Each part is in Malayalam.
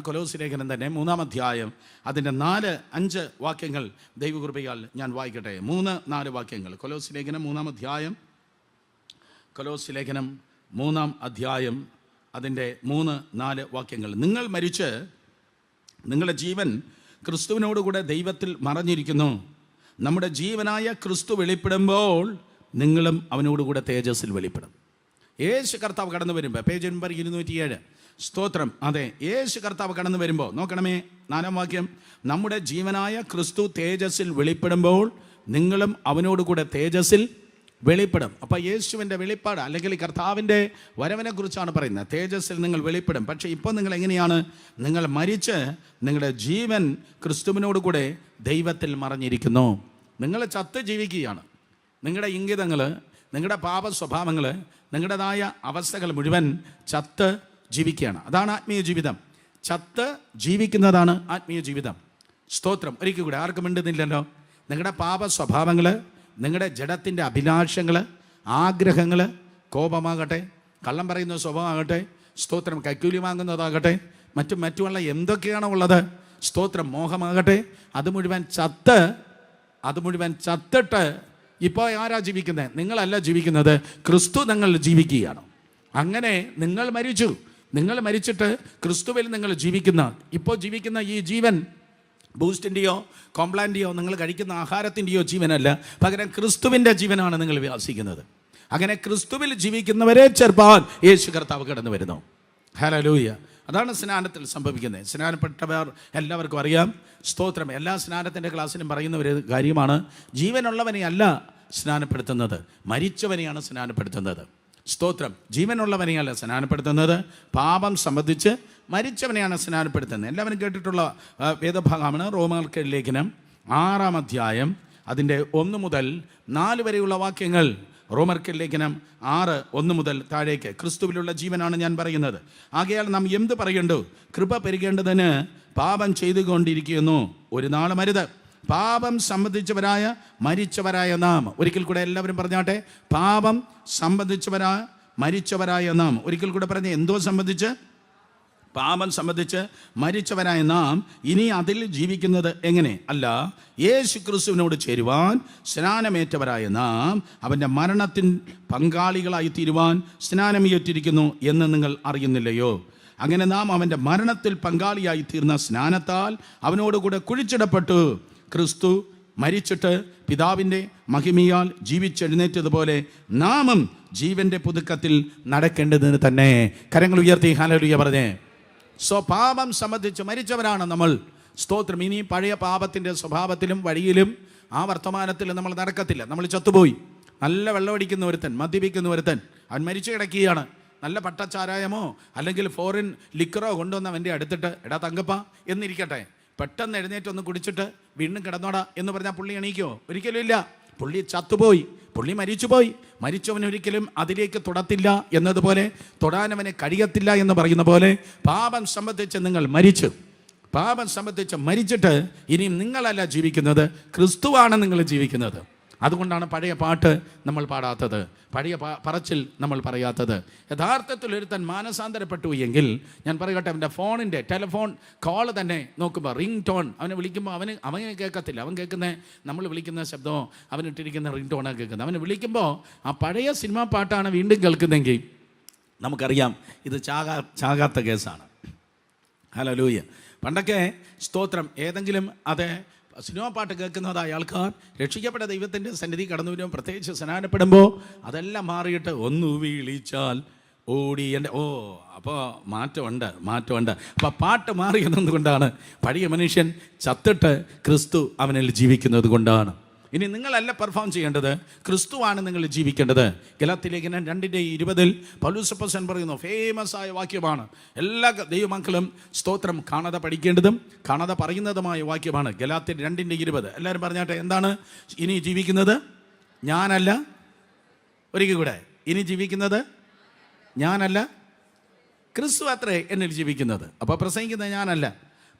കൊലോസ്യ ലേഖനം തന്നെ 3-ാം അധ്യായം അതിൻ്റെ 4-5 വാക്യങ്ങൾ ദൈവകൃപയാൽ ഞാൻ വായിക്കട്ടെ. 3-4 വാക്യങ്ങൾ. കൊലോസ്യ ലേഖനം 3-ാം അധ്യായം, കൊലോസ്യ ലേഖനം 3-ാം അധ്യായം അതിൻ്റെ 3-4 വാക്യങ്ങൾ. നിങ്ങൾ മരിച്ച് നിങ്ങളുടെ ജീവൻ ക്രിസ്തുവിനോടുകൂടെ ദൈവത്തിൽ മറഞ്ഞിരിക്കുന്നു. നമ്മുടെ ജീവനായ ക്രിസ്തു വെളിപ്പെടുമ്പോൾ നിങ്ങളും അവനോടുകൂടെ തേജസ്സിൽ വെളിപ്പെടും. യേശു കർത്താവ് കടന്നു വരുമ്പോൾ, പേജ് നമ്പർ 207, സ്തോത്രം. അതെ, യേശു കർത്താവ് കടന്നു വരുമ്പോൾ നോക്കണമേ, 4-ാം വാക്യം, നമ്മുടെ ജീവനായ ക്രിസ്തു തേജസ്സിൽ വെളിപ്പെടുമ്പോൾ നിങ്ങളും അവനോടുകൂടെ തേജസ്സിൽ വെളിപ്പെടും. അപ്പോൾ യേശുവിൻ്റെ വെളിപ്പാട് അല്ലെങ്കിൽ കർത്താവിൻ്റെ വരവിനെ കുറിച്ചാണ് പറയുന്നത്. തേജസ്സിൽ നിങ്ങൾ വെളിപ്പെടും. പക്ഷേ ഇപ്പോൾ നിങ്ങൾ എങ്ങനെയാണ്? നിങ്ങൾ മരിച്ച് നിങ്ങളുടെ ജീവൻ ക്രിസ്തുവിനോടുകൂടെ ദൈവത്തിൽ മറഞ്ഞിരിക്കുന്നു. നിങ്ങൾ ചത്ത് ജീവിക്കുകയാണ്. നിങ്ങളുടെ ഇംഗിതങ്ങൾ, നിങ്ങളുടെ പാപ സ്വഭാവങ്ങൾ, നിങ്ങളുടേതായ അവസ്ഥകൾ മുഴുവൻ ചത്ത് ജീവിക്കുകയാണ്. അതാണ് ആത്മീയ ജീവിതം. ചത്ത് ജീവിക്കുന്നതാണ് ആത്മീയ ജീവിതം. സ്തോത്രം. ഒരിക്കൽ കൂടെ, ആർക്കും മിണ്ടുന്നില്ലല്ലോ. നിങ്ങളുടെ പാപ സ്വഭാവങ്ങൾ, നിങ്ങളുടെ ജഡത്തിൻ്റെ അഭിലാഷങ്ങൾ, ആഗ്രഹങ്ങൾ, കോപമാകട്ടെ, കള്ളം പറയുന്ന സ്വഭാവമാകട്ടെ, സ്തോത്രം, കൈക്കൂലി വാങ്ങുന്നതാകട്ടെ, മറ്റുമുള്ള എന്തൊക്കെയാണോ ഉള്ളത്, സ്തോത്രം, മോഹമാകട്ടെ, അത് മുഴുവൻ ചത്തിട്ട് ഇപ്പോൾ ആരാ ജീവിക്കുന്നത്? നിങ്ങളല്ല ജീവിക്കുന്നത്, ക്രിസ്തു നിങ്ങൾ ജീവിക്കുകയാണ്. അങ്ങനെ നിങ്ങൾ മരിച്ചു. നിങ്ങൾ മരിച്ചിട്ട് ക്രിസ്തുവിൽ നിങ്ങൾ ഇപ്പോൾ ജീവിക്കുന്ന ഈ ജീവൻ ബൂസ്റ്റിൻ്റെയോ കോംപ്ലാൻ്റെയോ നിങ്ങൾ കഴിക്കുന്ന ആഹാരത്തിൻ്റെയോ ജീവനല്ല, പകരം ക്രിസ്തുവിൻ്റെ ജീവനാണ് നിങ്ങൾ വിശ്വസിക്കുന്നത്. അങ്ങനെ ക്രിസ്തുവിൽ ജീവിക്കുന്നവരെ ചേർപ്പാൻ യേശു കർത്താവ് കടന്നു വരുന്നു. ഹല്ലേലൂയ. അതാണ് സ്നാനത്തിൽ സംഭവിക്കുന്നത്. സ്നാനപ്പെട്ടവർ എല്ലാവർക്കും അറിയാം. സ്തോത്രം. എല്ലാ സ്നാനത്തിൻ്റെ ക്ലാസ്സിലും പറയുന്ന ഒരു കാര്യമാണ്, ജീവനുള്ളവനെ അല്ല സ്നാനപ്പെടുത്തുന്നത്, മരിച്ചവനെയാണ് സ്നാനപ്പെടുത്തുന്നത്. സ്തോത്രം. ജീവനുള്ളവനെയല്ല സ്നാനപ്പെടുത്തുന്നത്, പാപം സംബന്ധിച്ച് മരിച്ചവനെയാണ് സ്നാനപ്പെടുത്തുന്നത്. എല്ലാവരും കേട്ടിട്ടുള്ള വേദഭാഗമാണ് റോമർക്ക് ലേഖനം 6-ാം അധ്യായം അതിൻ്റെ 1 മുതൽ 4 വരെയുള്ള വാക്യങ്ങൾ. റോമർക്ക് ലേഖനം 6:1 മുതൽ താഴേക്ക്. ക്രിസ്തുവിലുള്ള ജീവനാണ് ഞാൻ പറയുന്നത്. ആകയാൽ നാം എന്ത് പറയണ്ടു? കൃപ പെരുകേണ്ടതിന് പാപം ചെയ്തുകൊണ്ടിരിക്കുന്നു. ഒരു നാളും അരുത്. പാപം സംബന്ധിച്ചവരായ മരിച്ചവരായ നാം. ഒരിക്കൽ കൂടെ എല്ലാവരും പറഞ്ഞാട്ടെ, പാപം മരിച്ചവരായ നാം. ഒരിക്കൽ കൂടെ പറഞ്ഞ്, എന്തോ സംബന്ധിച്ച്? പാപം സംബന്ധിച്ച് മരിച്ചവരായ നാം ഇനി അതിൽ ജീവിക്കുന്നത് എങ്ങനെ? അല്ല, യേശു ക്രിസ്തുവിനോട് ചേരുവാൻ സ്നാനമേറ്റവരായ നാം അവൻ്റെ മരണത്തിൻ പങ്കാളികളായി തീരുവാൻ സ്നാനമേറ്റിരിക്കുന്നു എന്ന് നിങ്ങൾ അറിയുന്നില്ലയോ? അങ്ങനെ നാം അവൻ്റെ മരണത്തിൽ പങ്കാളിയായി തീർന്ന സ്നാനത്താൽ അവനോടുകൂടെ കുഴിച്ചിടപ്പെട്ടു. ക്രിസ്തു മരിച്ചിട്ട് പിതാവിൻ്റെ മഹിമയാൽ ജീവിച്ചെഴുന്നേറ്റതുപോലെ നാമും ജീവൻ്റെ പുതുക്കത്തിൽ നടക്കേണ്ടതിന് തന്നെ. കരങ്ങൾ ഉയർത്തി ഹല്ലേലൂയ പറഞ്ഞേ. പാപം സംബന്ധിച്ച് മരിച്ചവരാണ് നമ്മൾ. സ്തോത്രം. ഇനി പഴയ പാപത്തിൻ്റെ സ്വഭാവത്തിലും വഴിയിലും ആ വർത്തമാനത്തിലും നമ്മൾ നടക്കത്തില്ല. നമ്മൾ ചത്തുപോയി. നല്ല വെള്ളമടിക്കുന്ന ഒരുത്തൻ, മദ്യപിക്കുന്ന ഒരുത്തൻ, അവൻ മരിച്ചു കിടക്കുകയാണ്. നല്ല പട്ടച്ചാരായമോ അല്ലെങ്കിൽ ഫോറിൻ ലിക്കറോ കൊണ്ടുവന്ന് അവൻ്റെ അടുത്തിട്ട്, എടാ തങ്കപ്പ എന്നിരിക്കട്ടെ, പെട്ടെന്ന് എഴുന്നേറ്റൊന്ന് കുടിച്ചിട്ട് വീണ്ടും കിടന്നോടാ എന്ന് പറഞ്ഞാൽ പുള്ളി എണീക്കോ? ഒരിക്കലും ഇല്ല. പുള്ളി ചത്തുപോയി, പുള്ളി മരിച്ചുപോയി. മരിച്ചവനൊരിക്കലും അതിലേക്ക് തൊടത്തില്ല എന്നതുപോലെ, തൊടാനവനെ കഴിയത്തില്ല എന്ന് പറയുന്ന പോലെ, പാപം സംബന്ധിച്ച് നിങ്ങൾ മരിച്ചു. പാപം സംബന്ധിച്ച് മരിച്ചിട്ട് ഇനിയും നിങ്ങളല്ല ജീവിക്കുന്നത്, ക്രിസ്തുവാണ് നിങ്ങൾ ജീവിക്കുന്നത്. അതുകൊണ്ടാണ് പഴയ പാട്ട് നമ്മൾ പാടാത്തത്, പഴയ പറച്ചിൽ നമ്മൾ പറയാത്തത്. യഥാർത്ഥത്തിൽ ഒരുത്തൻ മാനസാന്തരപ്പെട്ടു എങ്കിൽ, ഞാൻ പറയട്ടെ, അവൻ്റെ ഫോണിൻ്റെ ടെലിഫോൺ കോൾ തന്നെ നോക്കുമ്പോൾ റിംഗ് ടോൺ, അവനെ വിളിക്കുമ്പോൾ അവന് കേൾക്കത്തില്ല. അവൻ കേൾക്കുന്ന, നമ്മൾ വിളിക്കുന്ന ശബ്ദമോ അവനിട്ടിരിക്കുന്ന റിംഗ് ടോണാണ് കേൾക്കുന്നത്. അവന് വിളിക്കുമ്പോൾ ആ പഴയ സിനിമാ പാട്ടാണ് വീണ്ടും കേൾക്കുന്നതെങ്കിൽ നമുക്കറിയാം ഇത് ചാകാത്ത കേസാണ്. ഹല്ലേലൂയ. പണ്ടൊക്കെ സ്തോത്രം, ഏതെങ്കിലും സിനിമ പാട്ട് കേൾക്കുന്നതായ ആൾക്കാർ രക്ഷിക്കപ്പെട്ട ദൈവത്തിൻ്റെ സന്നിധി കടന്നു വരുമ്പോൾ, പ്രത്യേകിച്ച് സ്നാനപ്പെടുമ്പോൾ അതെല്ലാം മാറിയിട്ട് ഒന്ന് വിളിച്ചാൽ ഓടി അപ്പോൾ മാറ്റമുണ്ട്. അപ്പോൾ പാട്ട് മാറിയതുകൊണ്ടാണ്. പഴയ മനുഷ്യൻ ചത്തിട്ട് ക്രിസ്തു അവനിൽ ജീവിക്കുന്നത് കൊണ്ടാണ്. ഇനി നിങ്ങളല്ല പെർഫോം ചെയ്യേണ്ടത്, ക്രിസ്തുവാണ് നിങ്ങൾ ജീവിക്കേണ്ടത്. ഗലാത്യ ലേഖനം 2:20 പൗലോസ് അപ്പോസ്തലൻ പറയുന്നു, ഫേമസ് ആയ വാക്യമാണ്. എല്ലാ ദൈവമക്കളും സ്തോത്രം കാണാതെ പഠിക്കേണ്ടതും കാണാതെ പറയുന്നതുമായ വാക്യമാണ്. ഗലാത്യ 2:20. എല്ലാവരും പറഞ്ഞാട്ടെ, എന്താണ്? ഇനി ജീവിക്കുന്നത് ഞാനല്ല. ഒരിക്കൽ കൂടെ, ഇനി ജീവിക്കുന്നത് ഞാനല്ല, ക്രിസ്തു അത്രേ എന്നിൽ ജീവിക്കുന്നത്. അപ്പോൾ പ്രസംഗിക്കുന്നത് ഞാനല്ല,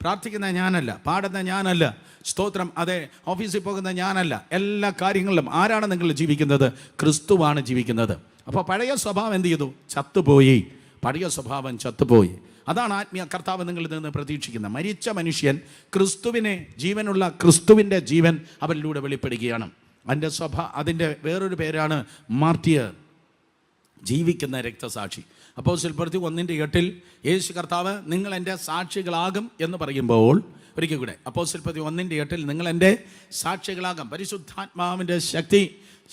പ്രാർത്ഥിക്കുന്ന ഞാനല്ല, പാടുന്ന ഞാനല്ല, സ്തോത്രം, അതെ, ഓഫീസിൽ പോകുന്ന ഞാനല്ല. എല്ലാ കാര്യങ്ങളിലും ആരാണ് നിങ്ങൾ ജീവിക്കുന്നത്? ക്രിസ്തുവാണ് ജീവിക്കുന്നത്. അപ്പോൾ പഴയ സ്വഭാവം എന്ത് ചെയ്തു? ചത്തുപോയി. പഴയ സ്വഭാവം ചത്തുപോയി. അതാണ് ആത്മീയ കർത്താവ് നിങ്ങളിൽ നിന്ന് പ്രതീക്ഷിക്കുന്നത്. മരിച്ച മനുഷ്യൻ ക്രിസ്തുവിനെ, ജീവനുള്ള ക്രിസ്തുവിൻ്റെ ജീവൻ അവരിലൂടെ വെളിപ്പെടുകയാണ്. അതിൻ്റെ വേറൊരു പേരാണ് മാർട്ടിയർ, ജീവിക്കുന്ന രക്തസാക്ഷി. അപ്പോസ്തലപ്രവൃത്തി 1:8 യേശു കർത്താവ് നിങ്ങൾ എൻ്റെ സാക്ഷികളാകും എന്ന് പറയുമ്പോൾ, ഒരിക്കൽ കൂടെ അപ്പോസ്തലപ്രവൃത്തി 1:8 നിങ്ങൾ എൻ്റെ സാക്ഷികളാകും. പരിശുദ്ധാത്മാവിൻ്റെ ശക്തി,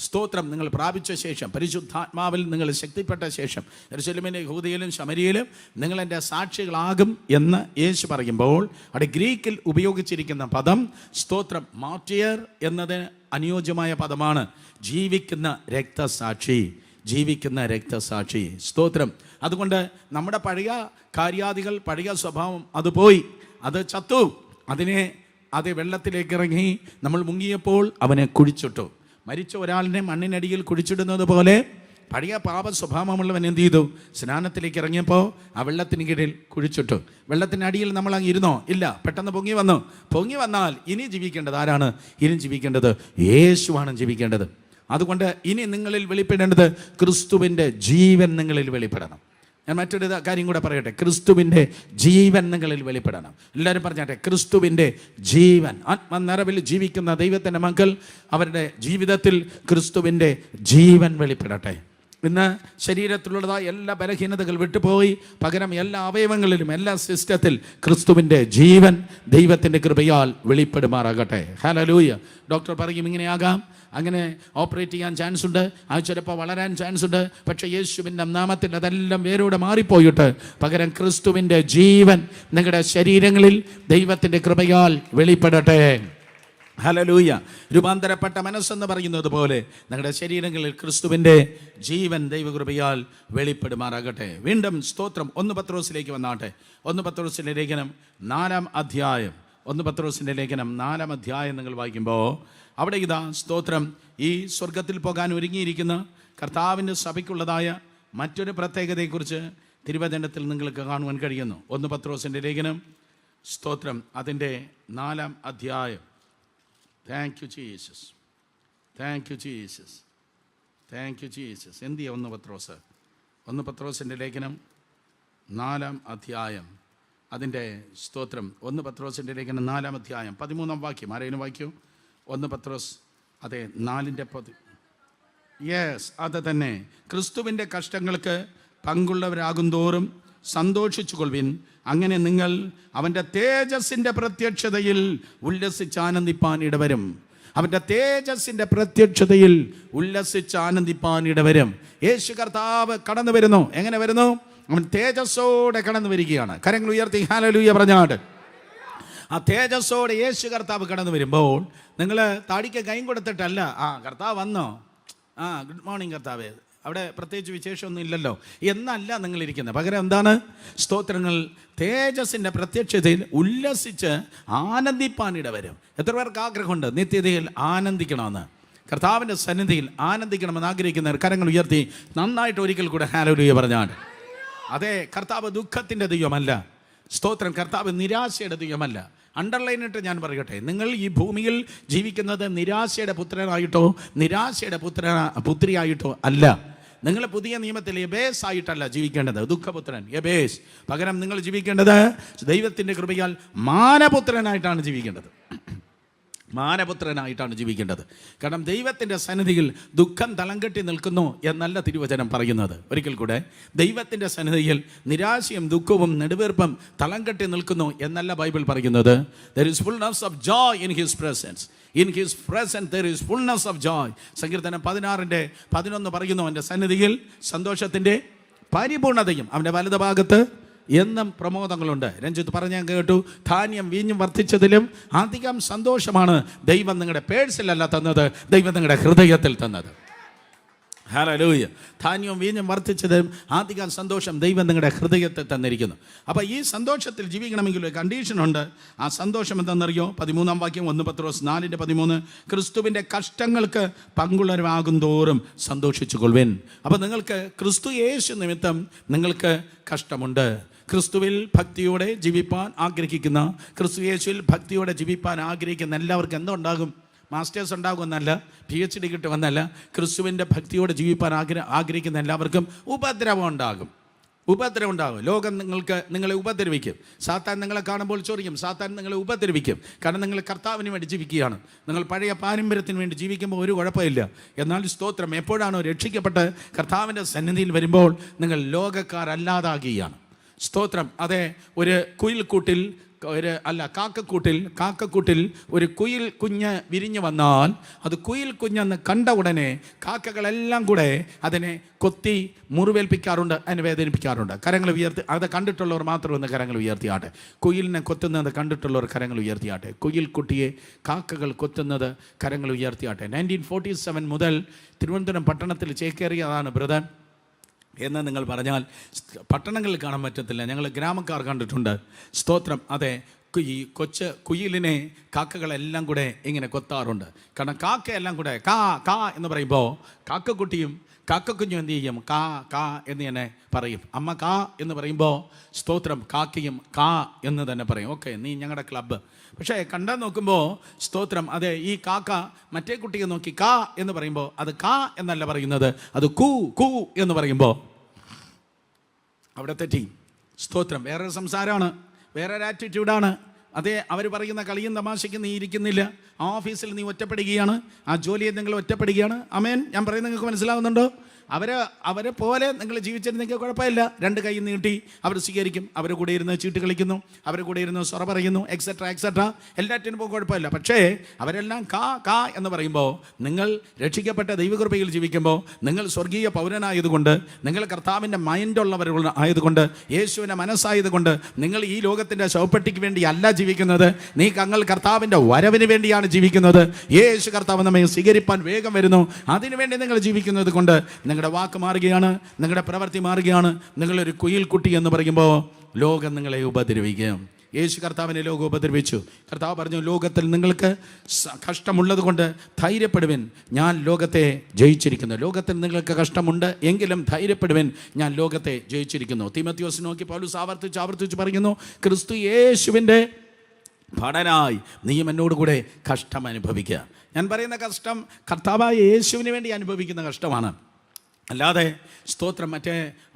സ്തോത്രം, നിങ്ങൾ പ്രാപിച്ച ശേഷം, പരിശുദ്ധാത്മാവിൽ നിങ്ങൾ ശക്തിപ്പെട്ട ശേഷം യെരൂശലേമിലും യഹൂദയിലും ശമരിയയിലും നിങ്ങൾ എൻ്റെ സാക്ഷികളാകും എന്ന് യേശു പറയുമ്പോൾ അവിടെ ഗ്രീക്കിൽ ഉപയോഗിച്ചിരിക്കുന്ന പദം, സ്തോത്രം, മാർട്ടിയർ എന്നതിന് അനുയോജ്യമായ പദമാണ് ജീവിക്കുന്ന രക്തസാക്ഷി. ജീവിക്കുന്ന രക്തസാക്ഷി, സ്തോത്രം. അതുകൊണ്ട് നമ്മുടെ പഴയ കാര്യാദികൾ, പഴയ സ്വഭാവം അത് പോയി, അത് ചത്തു. അത് വെള്ളത്തിലേക്ക് ഇറങ്ങി നമ്മൾ മുങ്ങിയപ്പോൾ അവനെ കുഴിച്ചിട്ടു. മരിച്ച ഒരാളിനെ മണ്ണിനടിയിൽ കുഴിച്ചിടുന്നത് പോലെ പഴയ പാപ സ്വഭാവമുള്ളവൻ എന്ത് ചെയ്തു? സ്നാനത്തിലേക്ക് ഇറങ്ങിയപ്പോൾ ആ വെള്ളത്തിന് കീഴിൽ കുഴിച്ചിട്ടു. വെള്ളത്തിനടിയിൽ നമ്മൾ അങ്ങ് ഇരുന്നോ? ഇല്ല, പെട്ടെന്ന് പൊങ്ങി വന്നു. പൊങ്ങി വന്നാൽ ഇനി ജീവിക്കേണ്ടത് ആരാണ്? ഇനി ജീവിക്കേണ്ടത് യേശുവാണ് ജീവിക്കേണ്ടത്. അതുകൊണ്ട് ഇനി നിങ്ങളിൽ വെളിപ്പെടേണ്ടത് ക്രിസ്തുവിൻ്റെ ജീവൻ നിങ്ങളിൽ വെളിപ്പെടണം. ഞാൻ മറ്റൊരു കാര്യം കൂടെ പറയട്ടെ, ക്രിസ്തുവിൻ്റെ ജീവൻ നിങ്ങളിൽ വെളിപ്പെടണം. എല്ലാവരും പറഞ്ഞാട്ടെ, ക്രിസ്തുവിൻ്റെ ജീവൻ. ആത്മനിറവിൽ ജീവിക്കുന്ന ദൈവത്തിൻ്റെ മക്കൾ, അവരുടെ ജീവിതത്തിൽ ക്രിസ്തുവിൻ്റെ ജീവൻ വെളിപ്പെടട്ടെ. ഇന്ന് ശരീരത്തിലുള്ളതായ എല്ലാ ബലഹീനതകൾ വിട്ടുപോയി പകരം എല്ലാ അവയവങ്ങളിലും, എല്ലാ സിസ്റ്റത്തിൽ ക്രിസ്തുവിൻ്റെ ജീവൻ ദൈവത്തിൻ്റെ കൃപയാൽ വെളിപ്പെടുമാറാകട്ടെ. ഹല്ലേലൂയ. ഡോക്ടർ പറയും ഇങ്ങനെയാകാം, അങ്ങനെ ഓപ്പറേറ്റ് ചെയ്യാൻ ചാൻസ് ഉണ്ട്, അത് ചിലപ്പോൾ വളരാൻ ചാൻസ് ഉണ്ട്. പക്ഷേ യേശുവിൻ്റെ നാമത്തിൽ അതെല്ലാം വേരോടെ മാറിപ്പോയിട്ട് പകരം ക്രിസ്തുവിൻ്റെ ജീവൻ നിങ്ങളുടെ ശരീരങ്ങളിൽ ദൈവത്തിൻ്റെ കൃപയാൽ വെളിപ്പെടട്ടെ. ഹല്ലേലൂയ. രൂപാന്തരപ്പെട്ട മനസ്സെന്ന് പറയുന്നത് പോലെ നിങ്ങളുടെ ശരീരങ്ങളിൽ ക്രിസ്തുവിൻ്റെ ജീവൻ ദൈവകൃപയാൽ വെളിപ്പെടുമാറാകട്ടെ. വീണ്ടും സ്തോത്രം 1 പത്രോസിലേക്ക് വന്നാട്ടെ. 1 പത്രോസിൻ്റെ ലേഖനം 4-ാം അധ്യായം, 1 പത്രോസിൻ്റെ ലേഖനം 4-ാം അധ്യായം നിങ്ങൾ വായിക്കുമ്പോൾ അവിടെ ഇതാ, സ്തോത്രം, ഈ സ്വർഗത്തിൽ പോകാൻ ഒരുങ്ങിയിരിക്കുന്ന കർത്താവിൻ്റെ സഭയ്ക്കുള്ളതായ മറ്റൊരു പ്രത്യേകതയെക്കുറിച്ച് തിരുവചനത്തിൽ നിങ്ങൾക്ക് കാണുവാൻ കഴിയുന്നു. 1 പത്രോസിൻ്റെ ലേഖനം, സ്തോത്രം, അതിൻ്റെ 4-ാം അധ്യായം. Thank you Jesus, thank you Jesus, thank you Jesus. എന്തിയാ 1 പത്രോസ്? 1 പത്രോസിൻ്റെ ലേഖനം 4-ാം അധ്യായം, അതിൻ്റെ സ്തോത്രം, 1 പത്രോസിൻ്റെ ലേഖനം 4-ാം അധ്യായം 13-ാം വാക്യം. ആരെങ്കിലും വായിക്കൂ? 1 പത്രോസ്, അതെ, 4-ന്റെ യെസ്, അത് തന്നെ. ക്രിസ്തുവിൻ്റെ കഷ്ടങ്ങൾക്ക് പങ്കുള്ളവരാകും തോറും സന്തോഷിച്ചു കൊള്ളുവിൻ. അങ്ങനെ നിങ്ങൾ അവൻ്റെ തേജസ്സിൻ്റെ പ്രത്യക്ഷതയിൽ ഉല്ലസിച്ചാനന്ദിപ്പാൻ ഇടവരും. അവൻ്റെ തേജസ്സിൻ്റെ പ്രത്യക്ഷതയിൽ ഉല്ലസിച്ചാനന്ദിപ്പാൻ ഇടവരും. യേശു കർത്താവ് കടന്നു വരുന്നു. എങ്ങനെ വരുന്നു? അവൻ തേജസ്സോടെ കടന്നു വരികയാണ്. കരങ്ങൾ ഉയർത്തി ഹല്ലേലൂയ പറഞ്ഞാട്. ആ തേജസ്സോടെ യേശു കർത്താവ് കടന്നു വരുമ്പോൾ നിങ്ങൾ താടിക്ക് കൈ കൊടുത്തിട്ടല്ല, കർത്താവ് വന്നോ, ഗുഡ് മോർണിംഗ് കർത്താവേ, അവിടെ പ്രത്യേകിച്ച് വിശേഷമൊന്നും ഇല്ലല്ലോ എന്നല്ല നിങ്ങളിരിക്കുന്നത്. പകരം എന്താണ്? സ്തോത്രങ്ങൾ തേജസ്സിൻ്റെ പ്രത്യക്ഷതയിൽ ഉല്ലസിച്ച് ആനന്ദിപ്പാനിട വരും. എത്ര പേർക്ക് ആഗ്രഹമുണ്ട് നിത്യതയിൽ ആനന്ദിക്കണമെന്ന്? കർത്താവിൻ്റെ സന്നിധിയിൽ ആനന്ദിക്കണമെന്ന് ആഗ്രഹിക്കുന്നവർ കരങ്ങൾ ഉയർത്തി നന്നായിട്ട് ഒരിക്കൽ കൂടെ ഹല്ലേലൂയ പറഞ്ഞാണ്. അതെ, കർത്താവ് ദുഃഖത്തിൻ്റെ ദൈവമല്ല. സ്തോത്രം, കർത്താവ് നിരാശയുടെ ദൈവമല്ല. അണ്ടർലൈനിട്ട് ഞാൻ പറയട്ടെ, നിങ്ങൾ ഈ ഭൂമിയിൽ ജീവിക്കുന്നത് നിരാശയുടെ പുത്രനായിട്ടോ നിരാശയുടെ പുത്രിയായിട്ടോ അല്ല. നിങ്ങൾ പുതിയ നിയമത്തിൽ യബേസ് ആയിട്ടല്ല ജീവിക്കേണ്ടത്, ദുഃഖപുത്രൻ യബേസ്. പകരം നിങ്ങൾ ജീവിക്കേണ്ടത് ദൈവത്തിൻ്റെ കൃപയാൽ മാനപുത്രനായിട്ടാണ് ജീവിക്കേണ്ടത്. മാനപുത്രനായിട്ടാണ് ജീവിക്കേണ്ടത്. കാരണം ദൈവത്തിൻ്റെ സന്നിധിയിൽ ദുഃഖം തളം കെട്ടി നിൽക്കുന്നു എന്നല്ല തിരുവചനം പറയുന്നത്. ഒരിക്കൽ കൂടെ, ദൈവത്തിൻ്റെ സന്നിധിയിൽ നിരാശയും ദുഃഖവും നെടുവീർപ്പും തളം കെട്ടി നിൽക്കുന്നു എന്നല്ല ബൈബിൾ പറയുന്നത്. There is fullness of joy in his presence. In his presence there is fullness of joy. സങ്കീർത്തനം 16:11 പറയുന്നു, അവൻ്റെ സന്നിധിയിൽ സന്തോഷത്തിൻ്റെ പരിപൂർണതയും അവൻ്റെ വലതുഭാഗത്ത് എന്നും പ്രമോദങ്ങളുണ്ട്. രഞ്ജിത്ത് പറഞ്ഞാൽ കേട്ടു, ധാന്യം വീഞ്ഞും വർദ്ധിച്ചതിലും അധികം സന്തോഷമാണ് ദൈവം നിങ്ങളുടെ പേഴ്സിലല്ല തന്നത്, ദൈവം നിങ്ങളുടെ ഹൃദയത്തിൽ തന്നത്. ഹല്ലേലൂയ. ധാന്യവും വീഞ്ഞും വർദ്ധിച്ചതിലും അധികം സന്തോഷം ദൈവം നിങ്ങളുടെ ഹൃദയത്തിൽ തന്നിരിക്കുന്നു. അപ്പോൾ ഈ സന്തോഷത്തിൽ ജീവിക്കണമെങ്കിൽ ഒരു കണ്ടീഷനുണ്ട്. ആ സന്തോഷം എന്തെന്നറിയോ? 13-ാം വാക്യം, 1 പത്രോസ് 4:13, ക്രിസ്തുവിൻ്റെ കഷ്ടങ്ങൾക്ക് പങ്കുള്ളവരാകും തോറും സന്തോഷിച്ചു കൊള്ളുവിൻ. അപ്പോൾ നിങ്ങൾക്ക് ക്രിസ്തു യേശു നിമിത്തം നിങ്ങൾക്ക് കഷ്ടമുണ്ട്. ക്രിസ്തുവിൽ ഭക്തിയോടെ ജീവിപ്പാൻ ആഗ്രഹിക്കുന്ന, ക്രിസ്തു യേശുവിൽ ഭക്തിയോടെ ജീവിപ്പാൻ ആഗ്രഹിക്കുന്ന എല്ലാവർക്കും എന്തുണ്ടാകും? മാസ്റ്റേഴ്സ് ഉണ്ടാകുമെന്നല്ല, PhD കിട്ടുമെന്നല്ല, ക്രിസ്തുവിൻ്റെ ഭക്തിയോടെ ജീവിപ്പാൻ ആഗ്രഹിക്കുന്ന എല്ലാവർക്കും ഉപദ്രവം ഉണ്ടാകും. ഉപദ്രവം ഉണ്ടാകും. ലോകം നിങ്ങളെ ഉപദ്രവിക്കും. സാത്താൻ നിങ്ങളെ കാണുമ്പോൾ ചൊറിയും. സാത്താൻ നിങ്ങളെ ഉപദ്രവിക്കും. കാരണം നിങ്ങൾ കർത്താവിന് വേണ്ടി ജീവിക്കുകയാണ്. നിങ്ങൾ പഴയ പാരമ്പര്യത്തിന് വേണ്ടി ജീവിക്കുമ്പോൾ ഒരു കുഴപ്പമില്ല. എന്നാൽ സ്തോത്രം, എപ്പോഴാണോ രക്ഷിക്കപ്പെട്ട് കർത്താവിൻ്റെ സന്നിധിയിൽ വരുമ്പോൾ നിങ്ങൾ ലോകക്കാരല്ലാതാകുകയാണ്. സ്തോത്രം. അതെ, ഒരു കുയിൽക്കൂട്ടിൽ കാക്കക്കൂട്ടിൽ ഒരു കുയിൽ കുഞ്ഞ് വിരിഞ്ഞു വന്നാൽ അത് കുയിൽ കുഞ്ഞെന്ന് കണ്ട ഉടനെ കാക്കകളെല്ലാം കൂടെ അതിനെ കൊത്തി മുറിവേൽപ്പിക്കാറുണ്ട്, അതിനെ വേദനിപ്പിക്കാറുണ്ട്. കരങ്ങൾ ഉയർത്തി, അത് കണ്ടിട്ടുള്ളവർ മാത്രം ഒന്ന് കരങ്ങൾ ഉയർത്തിയാട്ടെ. കുയിലിനെ കൊത്തുന്നത് കണ്ടിട്ടുള്ളവർ കരങ്ങൾ ഉയർത്തിയാട്ടെ. കുയിൽ കുട്ടിയെ കാക്കകൾ കൊത്തുന്നത് കരങ്ങൾ ഉയർത്തിയാട്ടെ. 1947 മുതൽ തിരുവനന്തപുരം പട്ടണത്തിൽ ചേക്കേറിയതാണ് ബ്രദർ എന്ന് നിങ്ങൾ പറഞ്ഞാൽ പട്ടണങ്ങളിൽ കാണാൻ പറ്റത്തില്ല. ഞങ്ങൾ ഗ്രാമക്കാർ കണ്ടിട്ടുണ്ട്. സ്തോത്രം. അതെ, ഈ കൊച്ച് കുയിലിനെ കാക്കകളെല്ലാം കൂടെ ഇങ്ങനെ കൊത്താറുണ്ട്. കാരണം കാക്കയെല്ലാം കൂടെ കാ കാ എന്ന് പറയുമ്പോൾ കാക്കക്കുഞ്ഞും എന്ത് ചെയ്യും? കാ കാ എന്ന് തന്നെ പറയും. അമ്മ കാ എന്ന് പറയുമ്പോൾ സ്തോത്രം കാക്കയും കാ എന്ന് തന്നെ പറയും. ഓക്കെ, നീ ഞങ്ങളുടെ ക്ലബ്ബ്. പക്ഷേ കണ്ടാൽ നോക്കുമ്പോൾ സ്തോത്രം, അതെ, ഈ കാക്ക മറ്റേ കുട്ടിയെ നോക്കി കാ എന്ന് പറയുമ്പോൾ അത് കാ എന്നല്ല പറയുന്നത്, അത് കൂ കൂ എന്ന് പറയുമ്പോൾ അവിടെ തെറ്റി. സ്തോത്രം. വേറൊരു സംസാരമാണ്, വേറൊരു ആറ്റിറ്റ്യൂഡാണ്. അതെ, അവർ പറയുന്ന കളിയും തമാശയ്ക്ക് നീ ഇരിക്കുന്നില്ല. ആ ഓഫീസിൽ നീ ഒറ്റപ്പെടുകയാണ്, ആ ജോലിയെ നിങ്ങൾ ഒറ്റപ്പെടുകയാണ്. അമേൻ. ഞാൻ പറയുന്നത് നിങ്ങൾക്ക് മനസ്സിലാവുന്നുണ്ടോ? അവരെ പോലെ നിങ്ങൾ ജീവിച്ചിരുന്നെങ്കിൽ കുഴപ്പമില്ല. രണ്ട് കൈ നീട്ടി അവർ സ്വീകരിക്കും. അവർ കൂടെ ഇരുന്ന് ചീട്ട് കളിക്കുന്നു, അവർ കൂടെ ഇരുന്ന് സൊറ പറയുന്നു, എക്സെട്ര എല്ലാറ്റിനും പോകും, കുഴപ്പമില്ല. പക്ഷേ അവരെല്ലാം കാ കാ എന്ന് പറയുമ്പോൾ നിങ്ങൾ രക്ഷിക്കപ്പെട്ട ദൈവകൃപയിൽ ജീവിക്കുമ്പോൾ, നിങ്ങൾ സ്വർഗീയ പൗരനായതുകൊണ്ട്, നിങ്ങൾ കർത്താവിൻ്റെ മൈൻഡുള്ളവർ ആയതുകൊണ്ട്, യേശുവിൻ്റെ മനസ്സായതുകൊണ്ട് നിങ്ങൾ ഈ ലോകത്തിൻ്റെ ശവപ്പെട്ടിക്ക് വേണ്ടി അല്ല ജീവിക്കുന്നത്. നിങ്ങൾ കർത്താവിൻ്റെ വരവിന് വേണ്ടിയാണ് ജീവിക്കുന്നത്. യേശു കർത്താവ് നമ്മെ സ്വീകരിപ്പാൻ വേഗം വരുന്നു. അതിനുവേണ്ടി നിങ്ങൾ ജീവിക്കുന്നത് കൊണ്ട് നിങ്ങളുടെ വാക്ക് മാറുകയാണ്, നിങ്ങളുടെ പ്രവൃത്തി മാറുകയാണ്. നിങ്ങളൊരു കുയിൽക്കുട്ടി എന്ന് പറയുമ്പോൾ ലോകം നിങ്ങളെ ഉപദ്രവിക്കും. യേശു കർത്താവിനെ ലോകം ഉപദ്രവിച്ചു. കർത്താവ് പറഞ്ഞു, ലോകത്തിൽ നിങ്ങൾക്ക് കഷ്ടമുള്ളത് കൊണ്ട് ധൈര്യപ്പെടുവിൻ, ഞാൻ ലോകത്തെ ജയിച്ചിരിക്കുന്നു. ലോകത്തിൽ നിങ്ങൾക്ക് കഷ്ടമുണ്ട് എങ്കിലും ധൈര്യപ്പെടുവിൻ, ഞാൻ ലോകത്തെ ജയിച്ചിരിക്കുന്നു. തീമോഥെയോസിനെ നോക്കി പൗലോസ് ആവർത്തിച്ച് പറയുന്നു, ക്രിസ്തു യേശുവിൻ്റെ ഭടനായി നീയും എന്നോടുകൂടെ കഷ്ടം അനുഭവിക്കുക. ഞാൻ പറയുന്ന കഷ്ടം കർത്താവായ യേശുവിന് വേണ്ടി അനുഭവിക്കുന്ന കഷ്ടമാണ്. അല്ലാതെ സ്തോത്രം മറ്റേ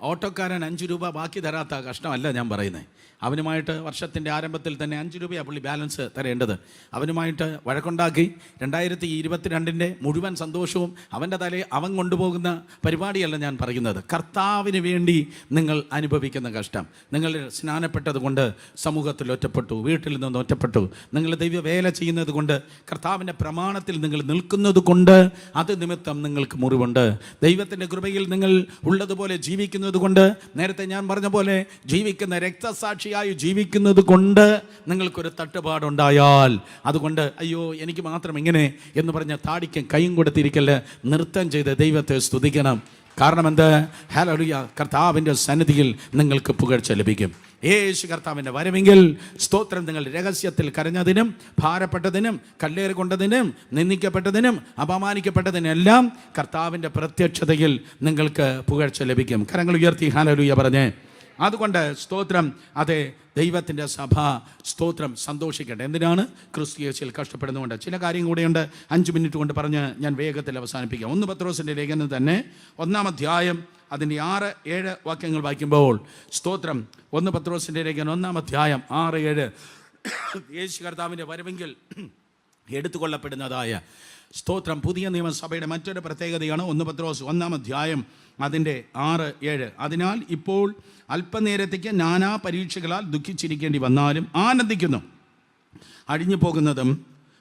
ഓട്ടോക്കാരൻ 5 രൂപ ബാക്കി തരാത്ത കഷ്ടമല്ല ഞാൻ പറയുന്നത്. അവനുമായിട്ട് വർഷത്തിൻ്റെ ആരംഭത്തിൽ തന്നെ 5 രൂപയാണ് പുള്ളി ബാലൻസ് തരേണ്ടത്. അവനുമായിട്ട് വഴക്കുണ്ടാക്കി 2022 മുഴുവൻ സന്തോഷവും അവൻ്റെ തലയിൽ അവൻ കൊണ്ടുപോകുന്ന പരിപാടിയല്ല ഞാൻ പറയുന്നത്. കർത്താവിന് വേണ്ടി നിങ്ങൾ അനുഭവിക്കുന്ന കഷ്ടം. നിങ്ങൾ സ്നാനപ്പെട്ടത് കൊണ്ട് സമൂഹത്തിൽ ഒറ്റപ്പെട്ടു, വീട്ടിൽ നിന്ന് ഒറ്റപ്പെട്ടു, നിങ്ങൾ ദൈവവേല ചെയ്യുന്നത് കൊണ്ട്, കർത്താവിൻ്റെ പ്രമാണത്തിൽ നിങ്ങൾ നിൽക്കുന്നത് കൊണ്ട് അത് നിമിത്തം നിങ്ങൾക്ക് മുറിവുണ്ട്. ദൈവത്തിൻ്റെ കൃപയിൽ നിങ്ങൾ ഉള്ളതുപോലെ ജീവിക്കുന്നത് കൊണ്ട്, നേരത്തെ ഞാൻ പറഞ്ഞ പോലെ ജീവിക്കുന്ന രക്തസാക്ഷി ജീവിക്കുന്നത് കൊണ്ട് നിങ്ങൾക്കൊരു തട്ടുപാടുണ്ടായാൽ, അതുകൊണ്ട് അയ്യോ എനിക്ക് മാത്രം ഇങ്ങനെ എന്ന് പറഞ്ഞ താടിക്കും കൈയും കൊടുത്തിരിക്കല്, നൃത്തം ചെയ്ത് ദൈവത്തെ സ്തുതിക്കണം. കാരണം എന്ത്? ഹല്ലേലൂയ, കർത്താവിൻ്റെ സന്നിധിയിൽ നിങ്ങൾക്ക് പുകഴ്ച ലഭിക്കും. യേശു കർത്താവിൻ്റെ വരവെങ്കിൽ സ്തോത്രം, നിങ്ങൾ രഹസ്യത്തിൽ കരഞ്ഞതിനും ഭാരപ്പെട്ടതിനും കല്ലേറ് കൊണ്ടതിനും നിന്ദിക്കപ്പെട്ടതിനും അപമാനിക്കപ്പെട്ടതിനെല്ലാം കർത്താവിൻ്റെ പ്രത്യക്ഷതയിൽ നിങ്ങൾക്ക് പുകഴ്ച ലഭിക്കും. കരങ്ങൾ ഉയർത്തി ഹല്ലേലൂയ പറഞ്ഞേ. അതുകൊണ്ട് സ്തോത്രം, അതെ, ദൈവത്തിൻ്റെ സഭ സ്തോത്രം സന്തോഷിക്കട്ടെ. എന്തിനാണ്? ക്രിസ്തു യേശുവിൽ കഷ്ടപ്പെടുന്നതുകൊണ്ട്. ചില കാര്യം കൂടെയുണ്ട്, 5 മിനിറ്റ് കൊണ്ട് പറഞ്ഞ് ഞാൻ വേഗത്തിൽ അവസാനിപ്പിക്കാം. 1 പത്രോസിൻ്റെ ലേഖനം തന്നെ 1-ാം അധ്യായം അതിൻ്റെ 6-7 വാക്യങ്ങൾ വായിക്കുമ്പോൾ സ്തോത്രം, 1 പത്രോസിൻ്റെ ലേഖനം 1-ാം അധ്യായം 6-7 യേശു കർത്താവിൻ്റെ വരവെങ്കിൽ എടുത്തുകൊള്ളപ്പെടുന്നതായ സ്തോത്രം പുതിയ നിയമസഭയുടെ മറ്റൊരു പ്രത്യേകതയാണ് 1 പത്രോസ് 1-ാം അധ്യായം അതിൻ്റെ 6-7. അതിനാൽ ഇപ്പോൾ അല്പനേരത്തേക്ക് നാനാ പരീക്ഷകളാൽ ദുഃഖിച്ചിരിക്കേണ്ടി വന്നാലും ആനന്ദിക്കുന്നു. അഴിഞ്ഞു പോകുന്നതും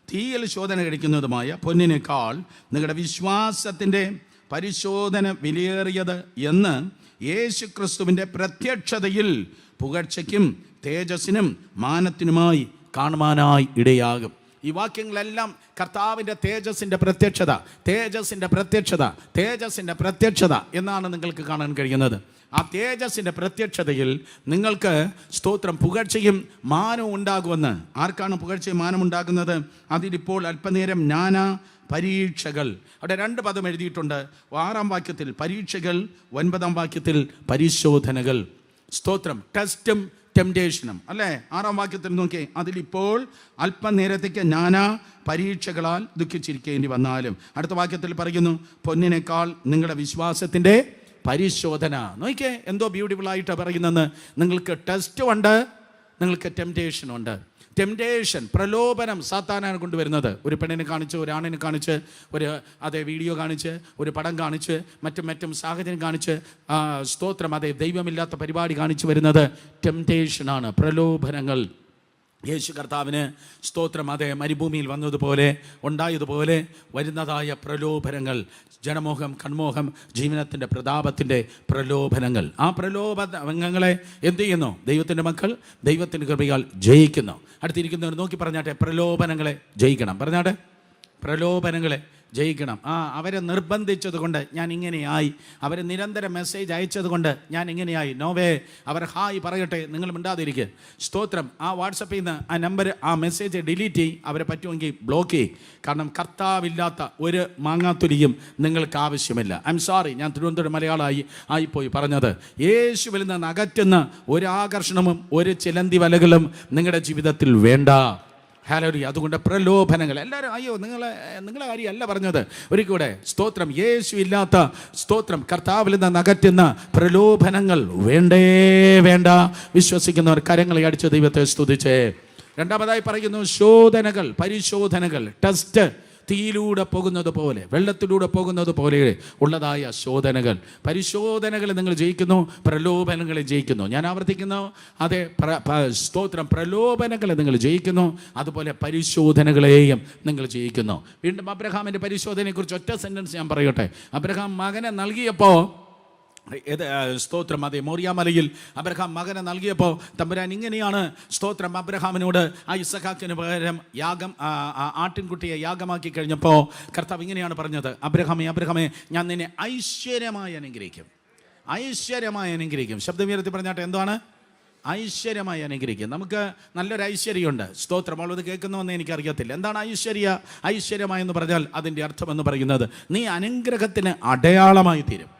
തീയിൽ ശോധന കഴിക്കുന്നതുമായ പൊന്നിനേക്കാൾ നിങ്ങളുടെ വിശ്വാസത്തിൻ്റെ പരിശോധന വിലയേറിയത് എന്ന് യേശു ക്രിസ്തുവിൻ്റെ പ്രത്യക്ഷതയിൽ പുകഴ്ചയ്ക്കും തേജസ്സിനും മാനത്തിനുമായി കാണുവാനായി ഇടയാകും. ഈ വാക്യങ്ങളെല്ലാം കർത്താവിൻ്റെ തേജസ്സിൻ്റെ പ്രത്യക്ഷത എന്നാണ് നിങ്ങൾക്ക് കാണാൻ കഴിയുന്നത്. ആ തേജസ്സിൻ്റെ പ്രത്യക്ഷതയിൽ നിങ്ങൾക്ക് സ്തോത്രം പുകഴ്ചയും മാനവും ഉണ്ടാകുമെന്ന്. ആർക്കാണ് പുകഴ്ചയും മാനം ഉണ്ടാകുന്നത്? അതിലിപ്പോൾ അല്പനേരം നാനാ പരീക്ഷകൾ. അവിടെ 2 പദം എഴുതിയിട്ടുണ്ട്. 6-ാം വാക്യത്തിൽ പരീക്ഷകൾ, 9-ാം വാക്യത്തിൽ പരിശോധനകൾ. സ്തോത്രം, ടെസ്റ്റും ടെംപ്റ്റേഷനും അല്ലേ? 6-ാം വാക്യത്തിൽ നോക്കിയേ, അതിലിപ്പോൾ അല്പനേരത്തേക്ക് നാനാ പരീക്ഷകളാൽ ദുഃഖിച്ചിരിക്കേണ്ടി വന്നാലും. അടുത്ത വാക്യത്തിൽ പറയുന്നു, പൊന്നിനേക്കാൾ നിങ്ങളുടെ വിശ്വാസത്തിൻ്റെ പരിശോധന. നോക്കിക്കേ എന്തോ ബ്യൂട്ടിഫുള്ളായിട്ടാണ് പറയുന്നത്. നിങ്ങൾക്ക് ടെസ്റ്റ് ഉണ്ട്, നിങ്ങൾക്ക് ടെംപ്റ്റേഷൻ ഉണ്ട്. ടെംപ്റ്റേഷൻ, പ്രലോഭനം സാത്താനാണ് കൊണ്ടുവരുന്നത്. ഒരു പെണ്ണിനെ കാണിച്ച്, ഒരു ആണിനെ കാണിച്ച്, അതേ വീഡിയോ കാണിച്ച്, ഒരു പടം കാണിച്ച്, മറ്റും സാഹചര്യം കാണിച്ച്, സ്തോത്രം, അതേ ദൈവമില്ലാത്ത പരിപാടി കാണിച്ചു വരുന്നത് ടെംപ്റ്റേഷനാണ്, പ്രലോഭനങ്ങൾ. യേശു കർത്താവിന് സ്തോത്രം അതേ മരുഭൂമിയിൽ വന്നതുപോലെ ഉണ്ടായതുപോലെ വരുന്നതായ പ്രലോഭനങ്ങൾ, ജനമോഹം, കൺമോഹം, ജീവനത്തിൻ്റെ പ്രതാപത്തിൻ്റെ പ്രലോഭനങ്ങൾ. ആ പ്രലോഭനങ്ങളെ എന്ത് ചെയ്യുന്നു? ദൈവത്തിൻ്റെ മക്കൾ ദൈവത്തിൻ്റെ കൃപയാൽ ജയിക്കുന്നു. അടുത്തിരിക്കുന്നവർ നോക്കി പറഞ്ഞാട്ടെ, പ്രലോഭനങ്ങളെ ജയിക്കണം. പറഞ്ഞാട്ടെ, പ്രലോഭനങ്ങളെ ജയിക്കണം. അവരെ നിർബന്ധിച്ചത് കൊണ്ട് ഞാൻ ഇങ്ങനെയായി, അവരെ നിരന്തരം മെസ്സേജ് അയച്ചത് കൊണ്ട് ഞാൻ ഇങ്ങനെയായി. നോവേ, അവർ ഹായ് പറയട്ടെ, നിങ്ങൾ മിണ്ടാതിരിക്കുക. സ്തോത്രം. ആ വാട്സപ്പിൽ നിന്ന് ആ നമ്പർ, ആ മെസ്സേജ് ഡിലീറ്റ് ചെയ്യും. അവരെ പറ്റുമെങ്കിൽ ബ്ലോക്ക് ചെയ്യും. കാരണം കർത്താവില്ലാത്ത ഒരു മാങ്ങാത്തൊലിയും നിങ്ങൾക്ക് ആവശ്യമില്ല. ഐ എം സോറി, ഞാൻ തിരുവനന്തപുരം മലയാളമായി ആയിപ്പോയി പറഞ്ഞത്. യേശുവിൽ നിന്ന് അകറ്റുന്ന ഒരു ആകർഷണവും ഒരു ചിലന്തി വലകളും നിങ്ങളുടെ ജീവിതത്തിൽ വേണ്ട. ഹല്ലേലൂയ. അതുകൊണ്ട് പ്രലോഭനങ്ങൾ എല്ലാവരും, അയ്യോ നിങ്ങളെ കാര്യമല്ല പറഞ്ഞത്. ഒരിക്കലൂടെ സ്തോത്രം, യേശു ഇല്ലാത്ത സ്തോത്രം കർത്താവിൽ നിന്ന് അകറ്റുന്ന പ്രലോഭനങ്ങൾ വേണ്ട. വിശ്വസിക്കുന്നവർ കരങ്ങളെ അടിച്ച് ദൈവത്തെ സ്തുതിച്ചേ. രണ്ടാമതായി പറയുന്നു ശോധനകൾ, പരിശോധനകൾ, ടെസ്റ്റ്. തീയിലൂടെ പോകുന്നത് പോലെ, വെള്ളത്തിലൂടെ പോകുന്നത് പോലെ ഉള്ളതായ ശോധനകൾ, പരിശോധനകൾ നിങ്ങൾ ജയിക്കുന്നു, പ്രലോഭനങ്ങളെ ജയിക്കുന്നു. ഞാൻ ആവർത്തിക്കുന്നു, അതെ, സ്തോത്രം, പ്രലോഭനങ്ങളെ നിങ്ങൾ ജയിക്കുന്നു, അതുപോലെ പരിശോധനകളെയും നിങ്ങൾ ജയിക്കുന്നു. വീണ്ടും അബ്രഹാമിൻ്റെ പരിശോധനയെക്കുറിച്ച് ഒറ്റ സെൻറ്റൻസ് ഞാൻ പറയട്ടെ. അബ്രഹാം മകനെ നൽകിയപ്പോൾ, സ്തോത്രം, അതെ, മോറിയാമലയിൽ അബ്രഹാം മകനെ നൽകിയപ്പോൾ തമ്പുരാൻ ഇങ്ങനെയാണ് സ്തോത്രം അബ്രഹാമിനോട് ആ ഇസഹാക്കിന് പകരം ആട്ടിൻകുട്ടിയെ യാഗമാക്കി കഴിഞ്ഞപ്പോൾ കർത്താവ് ഇങ്ങനെയാണ് പറഞ്ഞത്, അബ്രഹാമേ ഞാൻ നിന്നെ ഐശ്വര്യമായി അനുഗ്രഹിക്കും. ശബ്ദം ഉയർത്തി പറഞ്ഞാട്ടെ, എന്താണ്? ഐശ്വര്യമായി അനുഗ്രഹിക്കും. നമുക്ക് നല്ലൊരു ഐശ്വര്യമുണ്ട്. സ്തോത്രം. അവളത് കേൾക്കുന്നതെന്ന് എനിക്കറിയത്തില്ല. എന്താണ് ഐശ്വര്യമായെന്ന് പറഞ്ഞാൽ അതിൻ്റെ അർത്ഥം എന്ന് പറയുന്നത് നീ അനുഗ്രഹത്തിന് അടയാളമായി തീരും.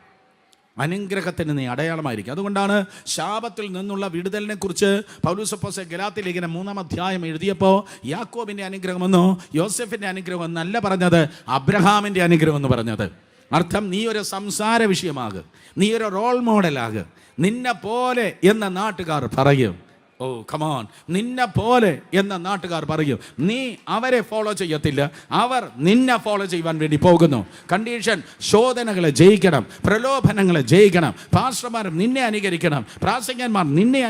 അനുഗ്രഹത്തിന് നീ അടയാളമായിരിക്കും. അതുകൊണ്ടാണ് ശാപത്തിൽ നിന്നുള്ള വിടുതലിനെ കുറിച്ച് പൗലോസ് അപ്പോസ്തലൻ ഗലാത്യ ലേഖനം 3-ാം അധ്യായം എഴുതിയപ്പോൾ യാക്കോബിൻ്റെ അനുഗ്രഹമെന്നോ യോസെഫിൻ്റെ അനുഗ്രഹമെന്നല്ല പറഞ്ഞത്, അബ്രഹാമിൻ്റെ അനുഗ്രഹം എന്ന് പറഞ്ഞത്. അർത്ഥം, നീ ഒരു സംസാര വിഷയമാകും, നീ ഒരു റോൾ മോഡലാകും. നിന്നെ പോലെ എന്ന നാട്ടുകാർ പറയും. ഓ കമോൺ, നിന്നെ പോലെ എന്ന നാട്ടുകാർ പറയും. നീ അവരെ ഫോളോ ചെയ്യത്തില്ല, അവർ നിന്നെ ഫോളോ ചെയ്യുവാൻ വേണ്ടി പോകുന്നു. കണ്ടീഷൻ, ശോധനകളെ ജയിക്കണം, പ്രലോഭനങ്ങളെ ജയിക്കണം. പാസ്റ്റർമാർ നിന്നെ അനുകരിക്കണം, പ്രാസംഗികന്മാർ നിന്നെ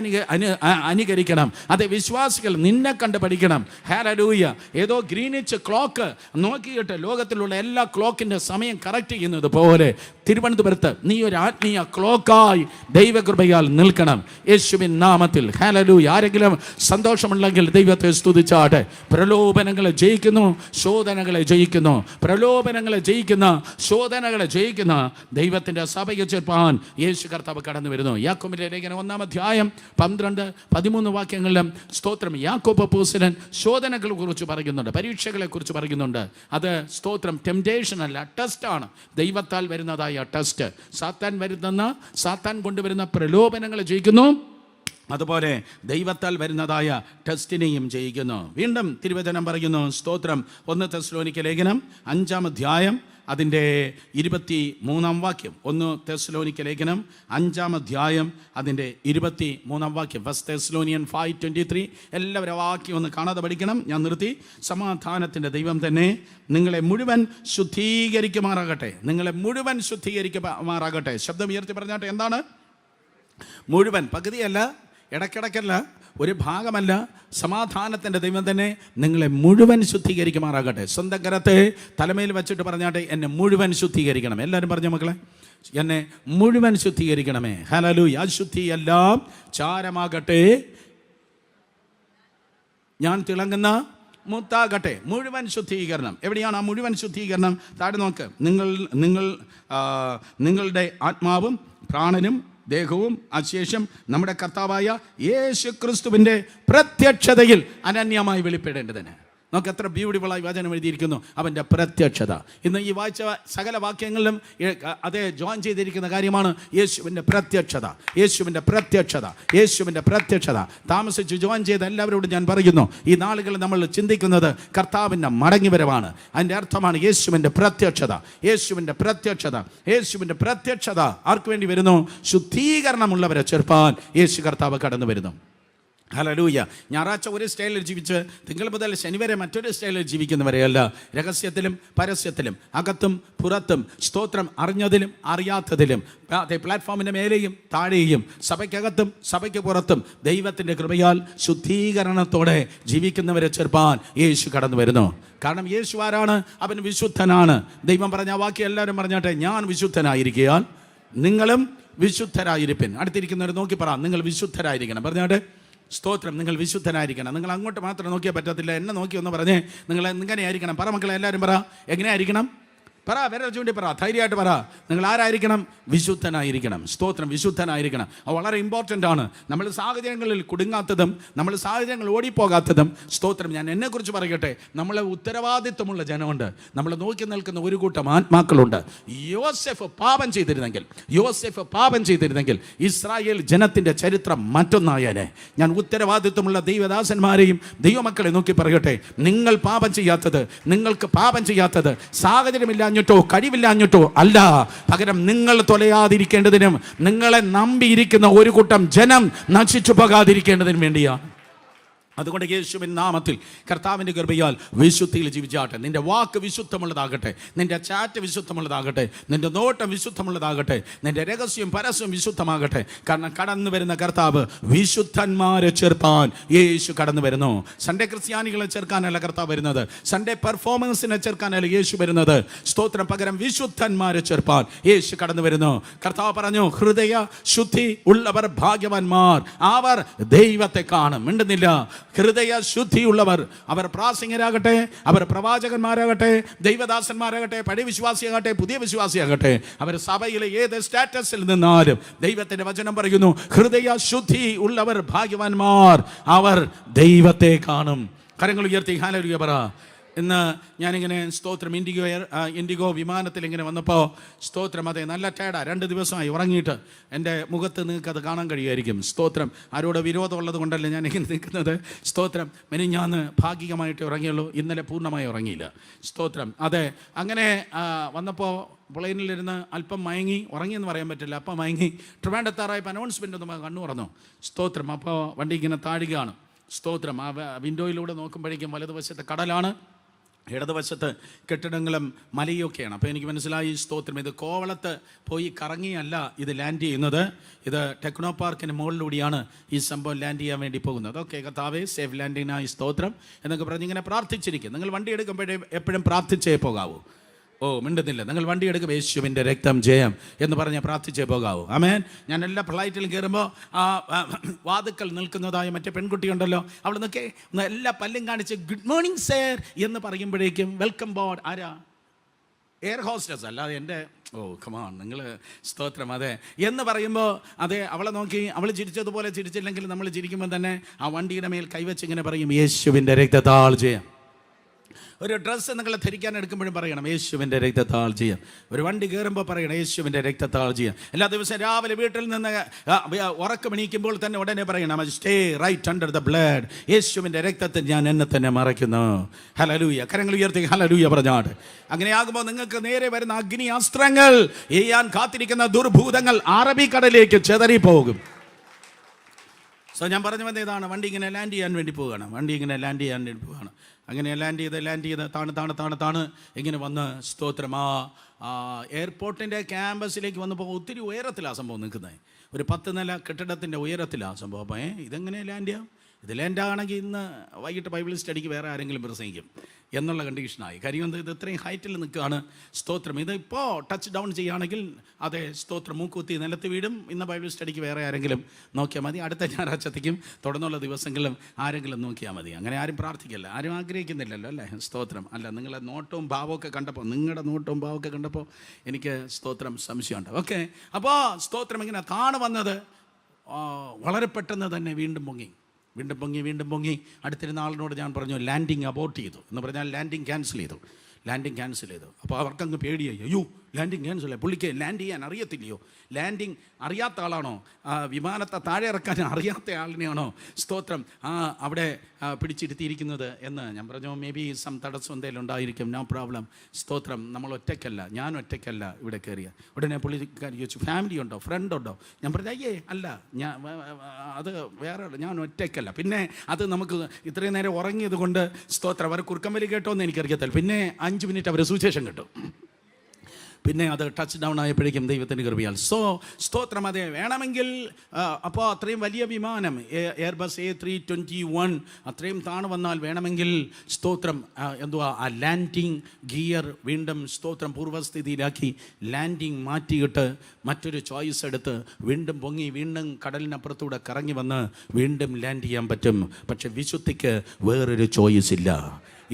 അനുകരിക്കണം. അതെ, വിശ്വാസികൾ നിന്നെ കണ്ട് പഠിക്കണം. ഹല്ലേലൂയ. ഏതോ ഗ്രീനിച്ച് ക്ലോക്ക് നോക്കിയിട്ട് ലോകത്തിലുള്ള എല്ലാ ക്ലോക്കിൻ്റെ സമയം കറക്റ്റ് ചെയ്യുന്നത് പോലെ തിരുവനന്തപുരത്ത് നീ ഒരു ആത്മീയ ക്ലോക്കായി ദൈവകൃപയാൽ നിൽക്കണം, യേശുവിൻ നാമത്തിൽ. ഹല്ലേലൂയ. ആരെങ്കിലും സന്തോഷമുണ്ടെങ്കിൽ ദൈവത്തെ സ്തുതിച്ചാട്ടെ. പ്രലോഭനങ്ങളെ ജയിക്കുന്നു, ശോധനകളെ ജയിക്കുന്നു. പ്രലോഭനങ്ങളെ ജയിക്കുന്ന, ശോധനകളെ ജയിക്കുന്ന ദൈവത്തിൻ്റെ സഭയെ ചേർപ്പാൻ യേശു കർത്താവ് കടന്നു വരുന്നു. യാക്കോബിന്റെ ലേഖനം 1-ാം അധ്യായം 12-13 വാക്യങ്ങളിലും സ്തോത്രം യാക്കോബ് അപ്പോസ്തലൻ ശോധനകളെ കുറിച്ച് പറയുന്നുണ്ട്, പരീക്ഷകളെ കുറിച്ച് പറയുന്നുണ്ട്. അത് സ്തോത്രം ടെംപ്റ്റേഷൻ അല്ല, ടെസ്റ്റാണ്. ദൈവത്താൽ വരുന്നതായ ടെസ്റ്റ്. സാത്താൻ കൊണ്ടുവരുന്ന പ്രലോഭനങ്ങളെ ജയിക്കുന്നു, അതുപോലെ ദൈവത്താൽ വരുന്നതായ ടെസ്റ്റിനെയും ജയിക്കുന്നു. വീണ്ടും തിരുവചനം പറയുന്നു, സ്തോത്രം, 1 തെസ്സലോനിക്ക ലേഖനം 5-ാം അധ്യായം അതിൻ്റെ 23-ാം വാക്യം. 1 തെസ്സലോനിക്ക ലേഖനം 5-ാം അധ്യായം അതിൻ്റെ 23-ാം വാക്യം. 1 തെസ്സലോനിയൻ 5:23. എല്ലാവരും വാക്യം ഒന്ന് കാണാതെ പഠിക്കണം. ഞാൻ നിർത്തി. സമാധാനത്തിൻ്റെ ദൈവം തന്നെ നിങ്ങളെ മുഴുവൻ ശുദ്ധീകരിക്കുമാറാകട്ടെ. ശബ്ദം ഉയർത്തി പറഞ്ഞാട്ടെ, എന്താണ്? മുഴുവൻ, പകുതിയല്ല, ഇടയ്ക്കിടയ്ക്കല്ല, ഒരു ഭാഗമല്ല. സമാധാനത്തിൻ്റെ ദൈവം തന്നെ നിങ്ങളെ മുഴുവൻ ശുദ്ധീകരിക്കുമാറാകട്ടെ. സ്വന്തം കരത്തെ തലമേൽ വെച്ചിട്ട് പറഞ്ഞാട്ടെ, എന്നെ മുഴുവൻ ശുദ്ധീകരിക്കണം. എല്ലാവരും പറഞ്ഞ മക്കളെ, എന്നെ മുഴുവൻ ശുദ്ധീകരിക്കണമേ. ഹല്ലേലൂയ. അശുദ്ധിയെല്ലാം ചാരമാകട്ടെ, ഞാൻ തിളങ്ങുന്ന മുത്താകട്ടെ. മുഴുവൻ ശുദ്ധീകരണം. എവിടെയാണ് ആ മുഴുവൻ ശുദ്ധീകരണം? താഴെ നോക്ക്. നിങ്ങളുടെ ആത്മാവും പ്രാണനും ദേഹവും അശേഷം നമ്മുടെ കർത്താവായ യേശു ക്രിസ്തുവിൻ്റെ പ്രത്യക്ഷതയിൽ അനന്യമായി വെളിപ്പെടേണ്ടതിന്. നമുക്ക് എത്ര ബ്യൂട്ടിഫുള്ളായി വചനം എഴുതിയിരിക്കുന്നു, അവൻ്റെ പ്രത്യക്ഷത. ഇന്ന് ഈ വായിച്ച സകല വാക്യങ്ങളിലും അതേ ജോയിൻ ചെയ്തിരിക്കുന്ന കാര്യമാണ് യേശുവിൻ്റെ പ്രത്യക്ഷത, യേശുവിൻ്റെ പ്രത്യക്ഷത, യേശുവിൻ്റെ പ്രത്യക്ഷത. താമസിച്ച് ജോയിൻ ചെയ്ത എല്ലാവരോടും ഞാൻ പറയുന്നു, ഈ നാളുകൾ നമ്മൾ ചിന്തിക്കുന്നത് കർത്താവിൻ്റെ മടങ്ങിവരവാണ്. അതിൻ്റെ അർത്ഥമാണ് യേശുവിൻ്റെ പ്രത്യക്ഷത, യേശുവിൻ്റെ പ്രത്യക്ഷത, യേശുവിൻ്റെ പ്രത്യക്ഷത. ആർക്ക് വേണ്ടി വരുന്നു? ശുദ്ധീകരണമുള്ളവരെ ചേർപ്പാൻ യേശു കർത്താവ് കടന്നു വരുന്നു. ഹല്ലേലൂയ. ഞായറാഴ്ച ഒരു സ്റ്റൈലിൽ ജീവിച്ച് തിങ്കൾ മുതൽ ശനി വരെ മറ്റൊരു സ്റ്റൈലിൽ ജീവിക്കുന്നവരെയല്ല. രഹസ്യത്തിലും പരസ്യത്തിലും അകത്തും പുറത്തും സ്തോത്രം, അറിഞ്ഞതിലും അറിയാത്തതിലും, അതേ പ്ലാറ്റ്ഫോമിൻ്റെ മേലെയും താഴെയും, സഭയ്ക്കകത്തും സഭയ്ക്ക് പുറത്തും ദൈവത്തിൻ്റെ കൃപയാൽ ശുദ്ധീകരണത്തോടെ ജീവിക്കുന്നവരെ ചേർപ്പാൻ യേശു കടന്നു വരുന്നു. കാരണം യേശു ആരാണ്? അവൻ വിശുദ്ധനാണ്. ദൈവം പറഞ്ഞ വാക്യം എല്ലാവരും പറഞ്ഞാട്ടെ, ഞാൻ വിശുദ്ധനായിരിക്കാൻ നിങ്ങളും വിശുദ്ധരായിരിപ്പിൻ. അടുത്തിരിക്കുന്നവർ നോക്കി പറ, നിങ്ങൾ വിശുദ്ധരായിരിക്കണം. പറഞ്ഞാട്ടെ, സ്തോത്രം, നിങ്ങൾ വിശുദ്ധനായിരിക്കണം. നിങ്ങൾ അങ്ങോട്ട് മാത്രം നോക്കിയാൽ പറ്റത്തില്ല, എന്നെ നോക്കി ഒന്ന് പറഞ്ഞേ, നിങ്ങൾ എങ്ങനെയായിരിക്കണം? പറ മക്കളെ, എല്ലാവരും പറ, എങ്ങനെയായിരിക്കണം? പറ, വിരൽ ചൂണ്ടി പറ, ധൈര്യമായിട്ട് പറ. നിങ്ങൾ ആരായിരിക്കണം? വിശുദ്ധനായിരിക്കണം. സ്തോത്രം, വിശുദ്ധനായിരിക്കണം. അത് വളരെ ഇമ്പോർട്ടൻ്റ് ആണ്. നമ്മൾ സാഹചര്യങ്ങളിൽ കുടുങ്ങാത്തതും നമ്മൾ സാഹചര്യങ്ങൾ ഓടിപ്പോകാത്തതും. സ്തോത്രം, ഞാൻ എന്നെക്കുറിച്ച് പറയട്ടെ, നമ്മളെ ഉത്തരവാദിത്വമുള്ള ജനമുണ്ട്. നമ്മൾ നോക്കി നിൽക്കുന്ന ഒരു കൂട്ടം ആത്മാക്കളുണ്ട്. യോസെഫ് പാപം ചെയ്തിരുന്നെങ്കിൽ ഇസ്രായേൽ ജനത്തിൻ്റെ ചരിത്രം മറ്റൊന്നായേനെ. ഞാൻ ഉത്തരവാദിത്വമുള്ള ദൈവദാസന്മാരെയും ദൈവമക്കളെ നോക്കി പറയട്ടെ, നിങ്ങൾ പാപം ചെയ്യാത്തത്, നിങ്ങൾക്ക് പാപം ചെയ്യാത്തത് സാഹചര്യമില്ലാഞ്ഞിട്ടോ കഴിവില്ലാഞ്ഞിട്ടോ അല്ല, പകരം നിങ്ങൾ തൊലയാതിരിക്കേണ്ടതിനും നിങ്ങളെ നമ്പിയിരിക്കുന്ന ഒരു കൂട്ടം ജനം നശിച്ചു പോകാതിരിക്കേണ്ടതിനും വേണ്ടിയാണ്. അതുകൊണ്ട് യേശുവിൻ നാമത്തിൽ കർത്താവിൻ്റെ കൃപയാൽ വിശുദ്ധിയിൽ ജീവിച്ചാട്ടെ. നിന്റെ വാക്ക് വിശുദ്ധമുള്ളതാകട്ടെ, നിന്റെ ചാറ്റ് വിശുദ്ധമുള്ളതാകട്ടെ, നിന്റെ നോട്ടം വിശുദ്ധമുള്ളതാകട്ടെ, നിന്റെ രഹസ്യം പരസ്യം വിശുദ്ധമാകട്ടെ. കാരണം കടന്നു വരുന്ന കർത്താവ് വിശുദ്ധന്മാരെ ചേർപ്പാൻ യേശു കടന്നു വരുന്നു. സൺഡേ ക്രിസ്ത്യാനികളെ ചേർക്കാനല്ല കർത്താവ് വരുന്നത്, സൺഡേ പെർഫോമൻസിനെ ചേർക്കാനല്ല യേശു വരുന്നത്. സ്തോത്രം, പകരം വിശുദ്ധന്മാരെ ചേർപ്പാൻ യേശു കടന്നു വരുന്നു. കർത്താവ് പറഞ്ഞു, ഹൃദയ ശുദ്ധി ഉള്ളവർ ഭാഗ്യവാന്മാർ, അവർ ദൈവത്തെ കാണും. മിണ്ടുന്നില്ല. ഹൃദയ ശുദ്ധിയുള്ളവർ, അവർ പ്രാസംഗികരാകട്ടെ, അവർ പ്രവാചകന്മാരാകട്ടെ, ദൈവദാസന്മാരാകട്ടെ, പഴയ വിശ്വാസിയാകട്ടെ, പുതിയ വിശ്വാസിയാകട്ടെ, അവർ സഭയിലെ ഏത് സ്റ്റാറ്റസിൽ നിന്നാലും ദൈവത്തിൻ്റെ വചനം പറയുന്നു, ഹൃദയ ശുദ്ധി ഉള്ളവർ ഭാഗ്യവാന്മാർ, അവർ ദൈവത്തെ കാണും. കരങ്ങൾ ഉയർത്തി ഹല്ലേലൂയ പറ. ഇന്ന് ഞാനിങ്ങനെ സ്തോത്രം ഇൻഡിഗോ വിമാനത്തിൽ ഇങ്ങനെ വന്നപ്പോൾ സ്തോത്രം, അതെ നല്ല ടയർഡാണ്, 2 ദിവസമായി ഉറങ്ങിയിട്ട്. എൻ്റെ മുഖത്ത് നിങ്ങൾക്ക് അത് കാണാൻ കഴിയുമായിരിക്കും. സ്തോത്രം, ആരോട് വിരോധമുള്ളത് കൊണ്ടല്ല ഞാനിങ്ങനെ നിൽക്കുന്നത്. സ്തോത്രം, മെനിഞ്ഞാന്ന് ഭാഗികമായിട്ട് ഉറങ്ങിയുള്ളൂ, ഇന്നലെ പൂർണ്ണമായി ഉറങ്ങിയില്ല. സ്തോത്രം, അതെ. അങ്ങനെ വന്നപ്പോൾ പ്ലെയിനിലിരുന്ന് അല്പം മയങ്ങി, ഉറങ്ങിയെന്ന് പറയാൻ പറ്റില്ല, അപ്പം മയങ്ങി. ട്രിവാൻഡ്രത്താറായപ്പോൾ അനൗൺസ്മെൻ്റ് ഒന്ന് കണ്ണു തുറന്നു. സ്തോത്രം, അപ്പോൾ വണ്ടി ഇങ്ങനെ താഴുകയാണ്. സ്തോത്രം, ആ വിൻഡോയിലൂടെ നോക്കുമ്പോഴേക്കും വലതുവശത്തെ കടലാണ്, ഇടതുവശത്ത് കെട്ടിടങ്ങളും മലയൊക്കെയാണ്. അപ്പോൾ എനിക്ക് മനസ്സിലായി, സ്തോത്രം, ഇത് കോവളത്ത് പോയി കറങ്ങിയല്ല ഇത് ലാൻഡ് ചെയ്യുന്നത്, ഇത് ടെക്നോ പാർക്കിന് മുകളിലൂടെയാണ് ഈ സംഭവം ലാൻഡ് ചെയ്യാൻ വേണ്ടി പോകുന്നത്. ഓക്കെ കർത്താവേ, സേഫ് ലാൻഡിങ്ങിനായി സ്തോത്രം എന്നൊക്കെ പറഞ്ഞ് ഇങ്ങനെ പ്രാർത്ഥിച്ചിരിക്കും. നിങ്ങൾ വണ്ടി എടുക്കുമ്പോഴേ എപ്പോഴും പ്രാർത്ഥിച്ചേ പോകാവൂ. ഓ, മിണ്ടുന്നില്ല. നിങ്ങൾ വണ്ടി എടുക്കും, യേശുവിൻ്റെ രക്തം ജയം എന്ന് പറഞ്ഞ് പ്രാർത്ഥിച്ചേ പോകാവൂ. ആമേൻ. ഞാൻ എല്ലാ ഫ്ലൈറ്റിലും കയറുമ്പോൾ വാതുക്കൽ നിൽക്കുന്നതായ മറ്റേ പെൺകുട്ടിയുണ്ടല്ലോ, അവൾ നിൽക്കേ എല്ലാ പല്ലും കാണിച്ച് ഗുഡ് മോർണിംഗ് സർ എന്ന് പറയുമ്പോഴേക്കും വെൽക്കം ബോർഡ്. ആരാ? Air hostess. അല്ലാതെ എൻ്റെ കമാൺ നിങ്ങൾ സ്തോത്രം, അതെ എന്ന് പറയുമ്പോൾ അതെ അവളെ നോക്കി അവൾ ചിരിച്ചതുപോലെ ചിരിച്ചില്ലെങ്കിൽ നമ്മൾ ചിരിക്കുമ്പോൾ തന്നെ ആ വണ്ടിയുടെ മേൽ കൈവച്ച് ഇങ്ങനെ പറയും, യേശുവിൻ്റെ രക്തത്താൽ ജയം. ഒരു ഡ്രസ്സ് നിങ്ങൾ ധരിക്കാൻ എടുക്കുമ്പോഴും പറയണം, യേശുവിൻ്റെ രക്തത്താൽ ചെയ്യാം. ഒരു വണ്ടി കയറുമ്പോൾ പറയണം, യേശുവിൻ്റെ രക്തത്താൽ ചെയ്യാം. എല്ലാ ദിവസവും രാവിലെ വീട്ടിൽ നിന്ന് ഉറക്കമെണീക്കുമ്പോൾ തന്നെ ഉടനെ പറയണം, stay right under the blood, യേശുവിൻ്റെ രക്തത്തിൽ ഞാൻ എന്നെ തന്നെ മറയ്ക്കുന്നു. ഹല്ലേലൂയ. കരങ്ങൾ ഉയർത്തി ഹല്ലേലൂയ പറഞ്ഞാട്. അങ്ങനെയാകുമ്പോൾ നിങ്ങൾക്ക് നേരെ വരുന്ന അഗ്നി അസ്ത്രങ്ങൾ, ചെയ്യാൻ കാത്തിരിക്കുന്ന ദുർഭൂതങ്ങൾ അറബിക്കടലിലേക്ക് ചെതറിപ്പോകും. സോ ഞാൻ പറഞ്ഞു വന്നത് ഇതാണ്, വണ്ടി ഇങ്ങനെ ലാൻഡ് ചെയ്യാൻ വേണ്ടി പോവുകയാണ്. അങ്ങനെ ലാൻഡ് ചെയ്ത് താണ് ഇങ്ങനെ വന്ന് സ്തോത്രം എയർപോർട്ടിൻ്റെ ക്യാമ്പസിലേക്ക് വന്നപ്പോൾ ഒത്തിരി ഉയരത്തിലാണ് സംഭവം നിൽക്കുന്നത്. ഒരു 10 നില കെട്ടിടത്തിൻ്റെ ഉയരത്തിലാണ് സംഭവം. അപ്പോൾ ഇതെങ്ങനെ ലാൻഡ് ചെയ്യാം? ഇത് ലാൻഡാണെങ്കിൽ ഇന്ന് വൈകിട്ട് ബൈബിൾ സ്റ്റഡിക്ക് വേറെ ആരെങ്കിലും പ്രസംഗിക്കും എന്നുള്ള കണ്ടീഷനായി. കാര്യം ഇത് ഇത്രയും ഹൈറ്റിൽ നിൽക്കുകയാണ്. സ്തോത്രം, ഇത് ഇപ്പോൾ ടച്ച് ഡൗൺ ചെയ്യുകയാണെങ്കിൽ അതെ സ്തോത്രം മൂക്കുത്തി നിലത്ത് വീടും. ഇന്ന് ബൈബിൾ സ്റ്റഡിക്ക് വേറെ ആരെങ്കിലും നോക്കിയാൽ മതി. അടുത്ത ഞായറാഴ്ചത്തേക്കും തുടർന്നുള്ള ദിവസങ്ങളിലും ആരെങ്കിലും നോക്കിയാൽ മതി. അങ്ങനെ ആരും പ്രാർത്ഥിക്കില്ല, ആരും ആഗ്രഹിക്കുന്നില്ലല്ലോ അല്ലേ? സ്തോത്രം. അല്ല, നിങ്ങളുടെ നോട്ടവും ഭാവമൊക്കെ കണ്ടപ്പോൾ, നിങ്ങളുടെ നോട്ടവും ഭാവമൊക്കെ കണ്ടപ്പോൾ എനിക്ക് സ്തോത്രം സംശയമുണ്ട്. ഓക്കെ, അപ്പോൾ സ്തോത്രം ഇങ്ങനെ താണ് വന്നത് വളരെ പെട്ടെന്ന് തന്നെ വീണ്ടും പൊങ്ങി. വീണ്ടും പൊങ്ങി. അടുത്തിരുന്ന ആളിനോട് ഞാൻ പറഞ്ഞു ലാൻഡിങ് അബോർട്ട് ചെയ്തു എന്ന് പറഞ്ഞാൽ ലാൻഡിങ് ക്യാൻസൽ ചെയ്തു. അപ്പോൾ അവർക്കങ്ങ് പേടിയായി. അയ്യോ, ലാൻഡിങ് ക്യാൻസൽ ആയി. പുള്ളിക്ക് ലാൻഡ് ചെയ്യാൻ അറിയത്തില്ലയോ? ലാൻഡിങ് അറിയാത്ത ആളാണോ? വിമാനത്തെ താഴെ ഇറക്കാൻ അറിയാത്ത ആളിനെയാണോ സ്തോത്രം അവിടെ പിടിച്ചിരുത്തിയിരിക്കുന്നത് എന്ന് ഞാൻ പറഞ്ഞു. മേ ബി സം തടസ്സം എന്തെങ്കിലും ഉണ്ടായിരിക്കും. No problem. സ്തോത്രം. നമ്മൾ ഒറ്റയ്ക്കല്ല, ഞാൻ ഒറ്റയ്ക്കല്ല ഇവിടെ കയറിയ. ഉടനെ പുള്ളിക്കാരി ചോദിച്ചു, ഫാമിലി ഉണ്ടോ, ഫ്രണ്ട് ഉണ്ടോ? ഞാൻ പറഞ്ഞു അയ്യേ അല്ല, അത് വേറെ, ഞാൻ ഒറ്റയ്ക്കല്ല. പിന്നെ അത് നമുക്ക് ഇത്രയും നേരം ഉറങ്ങിയത് കൊണ്ട് സ്തോത്രം അവർ കുറുക്കമ്പലി കേട്ടോന്ന് എനിക്കറിയത്തില്ല. പിന്നെ 5 മിനിറ്റ് അവർ സുവിശേഷം കേട്ടു. പിന്നെ അത് ടച്ച് ഡൗൺ ആയപ്പോഴേക്കും ദൈവത്തിൻ്റെ കൃപയാൽ സ്തോത്രം. അതെ, വേണമെങ്കിൽ അപ്പോൾ അത്രയും വലിയ വിമാനം എയർബസ് A321 അത്രയും താണു വന്നാൽ വേണമെങ്കിൽ സ്തോത്രം ആ ലാൻഡിങ് ഗിയർ വീണ്ടും സ്തോത്രം പൂർവ്വസ്ഥിതിയിലാക്കി ലാൻഡിങ് മാറ്റിയിട്ട് മറ്റൊരു ചോയ്സ് എടുത്ത് വീണ്ടും പൊങ്ങി വീണ്ടും കടലിനപ്പുറത്തൂടെ കറങ്ങി വന്ന് വീണ്ടും ലാൻഡ് ചെയ്യാൻ പറ്റും. പക്ഷെ വിശുദ്ധിക്ക് വേറൊരു ചോയ്സ് ഇല്ല.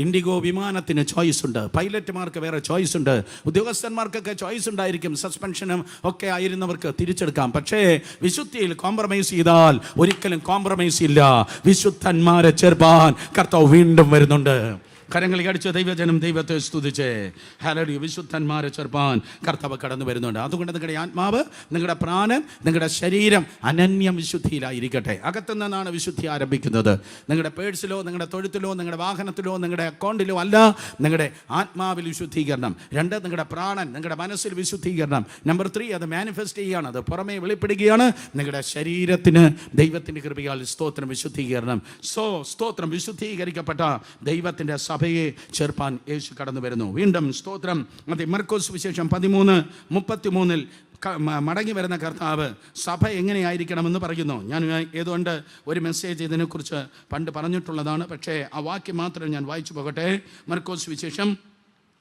ഇൻഡിഗോ വിമാനത്തിന് ചോയ്സ് ഉണ്ട്, പൈലറ്റുമാർക്ക് വേറെ ചോയ്സ് ഉണ്ട്, ഉദ്യോഗസ്ഥന്മാർക്കൊക്കെ ചോയ്സ് ഉണ്ടായിരിക്കും. സസ്പെൻഷനും ഒക്കെ ആയിരുന്നവർക്ക് തിരിച്ചെടുക്കാം. പക്ഷേ വിശുദ്ധിയിൽ കോംപ്രമൈസ് ചെയ്താൽ ഒരിക്കലും കോംപ്രമൈസ് ഇല്ല. വിശുദ്ധന്മാരെ ചേർപ്പാൻ കർത്താവ് വീണ്ടും വരുന്നുണ്ട്. കരങ്ങൾ അടിച്ച് ദൈവജനം ദൈവത്തെ സ്തുതിച്ചേ. ഹല്ലേലൂയ. വിശുദ്ധന്മാരെ ചേർപ്പാൻ കർത്താവ് കടന്നു വരുന്നുണ്ട്. അതുകൊണ്ട് നിങ്ങളുടെ ആത്മാവ്, നിങ്ങളുടെ പ്രാണൻ, നിങ്ങളുടെ ശരീരം അനന്യം വിശുദ്ധിയിലായിരിക്കട്ടെ. അകത്തു നിന്നാണ് വിശുദ്ധി ആരംഭിക്കുന്നത്. നിങ്ങളുടെ പേഴ്സിലോ, നിങ്ങളുടെ തൊഴുത്തിലോ, നിങ്ങളുടെ വാഹനത്തിലോ, നിങ്ങളുടെ അക്കൗണ്ടിലോ അല്ല. നിങ്ങളുടെ ആത്മാവിൽ വിശുദ്ധീകരണം. 2, നിങ്ങളുടെ പ്രാണൻ, നിങ്ങളുടെ മനസ്സിൽ വിശുദ്ധീകരണം. നമ്പർ 3, അത് മാനിഫെസ്റ്റ് ചെയ്യുകയാണ്, അത് പുറമേ വെളിപ്പെടുകയാണ്. നിങ്ങളുടെ ശരീരത്തിന് ദൈവത്തിൻ്റെ കൃപയാൽ സ്തോത്രം വിശുദ്ധീകരണം. സ്തോത്രം. വിശുദ്ധീകരിക്കപ്പെട്ട ദൈവത്തിൻ്റെ സഭയെ ചേർപ്പാൻ യേശു കടന്നു വരുന്നു വീണ്ടും. സ്തോത്രം. അത് മർക്കോസ് വിശേഷം 13:33 മടങ്ങി വരുന്ന കർത്താവ് സഭ എങ്ങനെയായിരിക്കണമെന്ന് പറയുന്നു. ഞാൻ ഏതുകൊണ്ട് ഒരു മെസ്സേജ് ഇതിനെക്കുറിച്ച് പണ്ട് പറഞ്ഞിട്ടുള്ളതാണ്. പക്ഷേ ആ വാക്യം മാത്രം ഞാൻ വായിച്ചു പോകട്ടെ. മർക്കോസ് വിശേഷം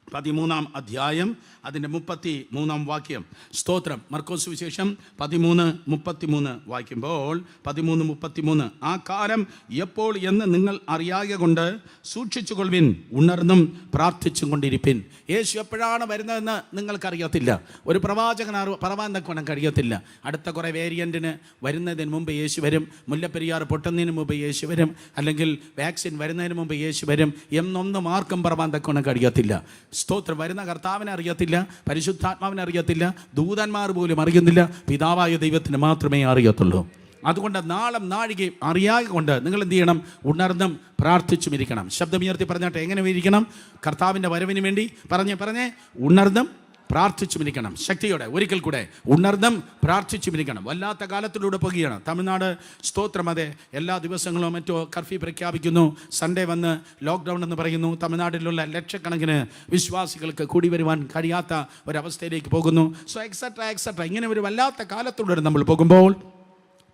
13-ാം അധ്യായം അതിൻ്റെ 33-ാം വാക്യം. സ്തോത്രം. മർക്കോസ് വിശേഷം 13:33 വായിക്കുമ്പോൾ 13:33 ആ കാലം എപ്പോൾ എന്ന് നിങ്ങൾ അറിയാതെ കൊണ്ട് സൂക്ഷിച്ചുകൊള്ളുവിൻ, ഉണർന്നും പ്രാർത്ഥിച്ചും കൊണ്ടിരിപ്പിൻ. യേശു എപ്പോഴാണ് വരുന്നതെന്ന് നിങ്ങൾക്കറിയത്തില്ല. ഒരു പ്രവാചകൻ പറവാൻ തക്കവണ്ണം കഴിയത്തില്ല. അടുത്ത കുറേ വേരിയൻറ്റിന് വരുന്നതിന് മുമ്പ് യേശു വരും. മുല്ലപ്പെരിയാർ പൊട്ടുന്നതിന് മുമ്പ് യേശു വരും. അല്ലെങ്കിൽ വാക്സിൻ വരുന്നതിന് മുമ്പ് യേശു വരും എന്നൊന്നും ആർക്കും പറവാൻ തക്കവണ്ണം കഴിയത്തില്ല. സ്തോത്രം. വരുന്ന കർത്താവിനെ അറിയത്തില്ല, പരിശുദ്ധാത്മാവിനെ അറിയത്തില്ല, ദൂതന്മാർ പോലും അറിയുന്നില്ല. പിതാവായ ദൈവത്തിന് മാത്രമേ അറിയത്തുള്ളൂ. അതുകൊണ്ട് നാളും നാഴികയും അറിയാതെ കൊണ്ട് നിങ്ങൾ എന്ത് ചെയ്യണം? ഉണർന്നും പ്രാർത്ഥിച്ചും ഇരിക്കണം. ശബ്ദമുയർത്തി പറഞ്ഞാട്ടെ, എങ്ങനെ ഇരിക്കണം? കർത്താവിൻ്റെ വരവിന് വേണ്ടി പറഞ്ഞേ ഉണർന്നും പ്രാർത്ഥിച്ചുമിരിക്കണം. ശക്തിയോടെ ഒരിക്കൽ കൂടെ ഉണർന്നും പ്രാർത്ഥിച്ചുമിരിക്കണം. വല്ലാത്ത കാലത്തിലൂടെ പോകുകയാണ് തമിഴ്നാട്. സ്തോത്രം. അതെ, എല്ലാ ദിവസങ്ങളും മറ്റോ കർഫ്യൂ പ്രഖ്യാപിക്കുന്നു. സൺഡേ വന്ന് ലോക്ക്ഡൗൺ എന്ന് പറയുന്നു. തമിഴ്നാട്ടിലുള്ള ലക്ഷക്കണക്കിന് വിശ്വാസികൾക്ക് കൂടി വരുവാൻ കഴിയാത്ത ഒരവസ്ഥയിലേക്ക് പോകുന്നു. എക്സെട്ര ഇങ്ങനെ ഒരു വല്ലാത്ത കാലത്തിലൂടെ നമ്മൾ പോകുമ്പോൾ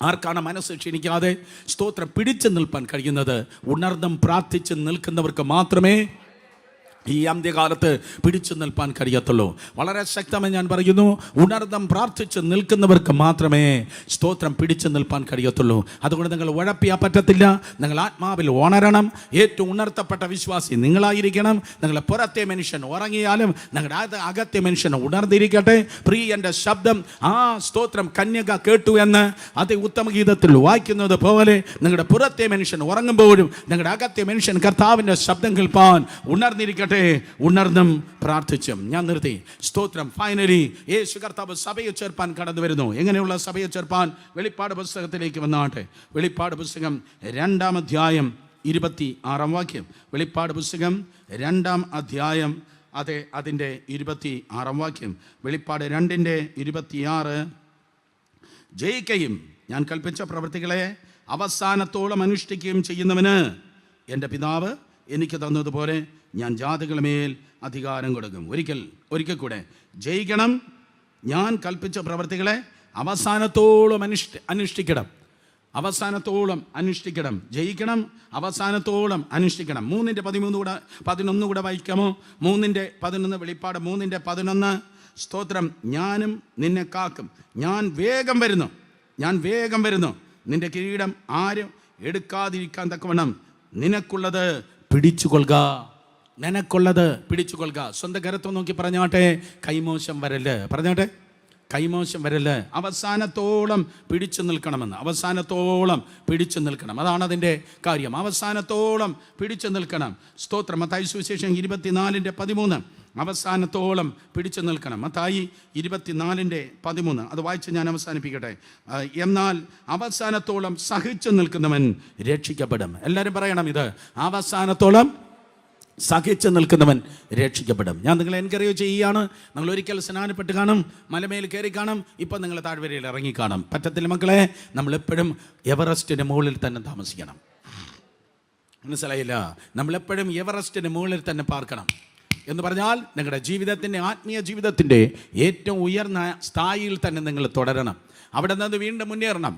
ആർക്കാണ് മനസ്സ് ക്ഷീണിക്കാതെ സ്തോത്രം പിടിച്ചു നിൽപ്പാൻ കഴിയുന്നത്? ഉണർന്നും പ്രാർത്ഥിച്ച് നിൽക്കുന്നവർക്ക് മാത്രമേ ഈ അന്ത്യകാലത്ത് പിടിച്ചു നിൽപ്പാൻ കഴിയത്തുള്ളൂ. വളരെ ശക്തമായി ഞാൻ പറയുന്നു, ഉണർന്നും പ്രാർത്ഥിച്ച് നിൽക്കുന്നവർക്ക് മാത്രമേ സ്തോത്രം പിടിച്ചു നിൽപ്പാൻ കഴിയത്തുള്ളൂ. അതുകൊണ്ട് നിങ്ങൾ ഉഴപ്പിയാൻ പറ്റത്തില്ല. നിങ്ങൾ ആത്മാവിൽ ഉണരണം. ഏറ്റവും ഉണർത്തപ്പെട്ട വിശ്വാസി നിങ്ങളായിരിക്കണം. നിങ്ങളുടെ പുറത്തെ മനുഷ്യൻ ഉറങ്ങിയാലും നിങ്ങളുടെ അകത്തെ മനുഷ്യൻ ഉണർന്നിരിക്കട്ടെ. പ്രിയൻ്റെ ശബ്ദം സ്തോത്രം കന്യക കേട്ടു എന്ന് അതേ ഉത്തമഗീതത്തിൽ വായിക്കുന്നത് പോലെ നിങ്ങളുടെ പുറത്തെ മനുഷ്യൻ ഉറങ്ങുമ്പോഴും നിങ്ങളുടെ അകത്തെ മനുഷ്യൻ കർത്താവിൻ്റെ ശബ്ദം കേൾപ്പാൻ ഉണർന്നിരിക്കട്ടെ. ഉണർന്നും പ്രാർത്ഥിച്ചും. ഞാൻ നിർത്തി. സ്തോത്രം. ഫൈനലി യേശു കർത്താവ് സഭയെ ചേർപ്പാൻ കടന്നു വരുന്നു. എങ്ങനെയുള്ള സഭയെ ചേർപ്പാൻ? വെളിപ്പാട് പുസ്തകത്തിലേക്ക് വന്നാട്ടെ. വെളിപ്പാട് പുസ്തകം 2-ാം അധ്യായം 26-ാം വാക്യം. വെളിപ്പാട് പുസ്തകം 2-ാം അധ്യായം അതെ അതിൻ്റെ 26-ാം വാക്യം. വെളിപ്പാട് 2:26 ജയിക്കുകയും ഞാൻ കൽപ്പിച്ച പ്രവൃത്തികളെ അവസാനത്തോളം അനുഷ്ഠിക്കുകയും ചെയ്യുന്നവന് എൻ്റെ പിതാവ് എനിക്ക് തന്നതുപോലെ ഞാൻ ജാതികളുടെ മേൽ അധികാരം കൊടുക്കും. ഒരിക്കൽ കൂടെ ജയിക്കണം. ഞാൻ കൽപ്പിച്ച പ്രവൃത്തികളെ അവസാനത്തോളം അനുഷ്ഠിക്കണം. ജയിക്കണം, അവസാനത്തോളം അനുഷ്ഠിക്കണം. 3:11 കൂടെ വായിക്കാമോ? 3:11 വെളിപ്പാട് 3:11 സ്തോത്രം. ഞാനും നിന്നെ കാക്കും. ഞാൻ വേഗം വരുന്നു. നിന്റെ കിരീടം ആരും എടുക്കാതിരിക്കാൻ തക്കവണ്ണം നിനക്കുള്ളത് പിടിച്ചുകൊള്ളുക. സ്വന്തം കരത്വം നോക്കി പറഞ്ഞാട്ടെ, കൈമോശം വരല്. പറഞ്ഞാട്ടെ, കൈമോശം വരല്, അവസാനത്തോളം പിടിച്ചു നിൽക്കണമെന്ന്. അവസാനത്തോളം പിടിച്ചു നിൽക്കണം, അതാണ് അതിൻ്റെ കാര്യം. അവസാനത്തോളം പിടിച്ചു നിൽക്കണം. സ്തോത്രം. മത്തായി സുവിശേഷം 24:13 അവസാനത്തോളം പിടിച്ചു നിൽക്കണം. മത്തായി 24:13 അത് വായിച്ച് ഞാൻ അവസാനിപ്പിക്കട്ടെ. എന്നാൽ അവസാനത്തോളം സഹിച്ചു നിൽക്കുന്നവൻ രക്ഷിക്കപ്പെടും. എല്ലാവരും പറയണം ഇത്, അവസാനത്തോളം സഹിച്ചു നിൽക്കുന്നവൻ രക്ഷിക്കപ്പെടും. ഞാൻ നിങ്ങളെ എൻകറേജ് ചെയ്യുകയാണ്. നിങ്ങൾ ഒരിക്കൽ സ്നാനപ്പെട്ട് കാണും, മലമേൽ കയറി കാണും, ഇപ്പം നിങ്ങൾ താഴ്വരയിൽ ഇറങ്ങി കാണും. പറ്റത്തില്ല മക്കളെ, നമ്മളെപ്പോഴും എവറസ്റ്റിൻ്റെ മുകളിൽ തന്നെ താമസിക്കണം. മനസ്സിലായില്ല? നമ്മളെപ്പോഴും എവറസ്റ്റിൻ്റെ മുകളിൽ തന്നെ പാർക്കണം എന്ന് പറഞ്ഞാൽ നിങ്ങളുടെ ജീവിതത്തിൻ്റെ, ആത്മീയ ജീവിതത്തിൻ്റെ ഏറ്റവും ഉയർന്ന സ്ഥായിയിൽ തന്നെ നിങ്ങൾ തുടരണം. അവിടെ നിന്ന് വീണ്ടും മുന്നേറണം,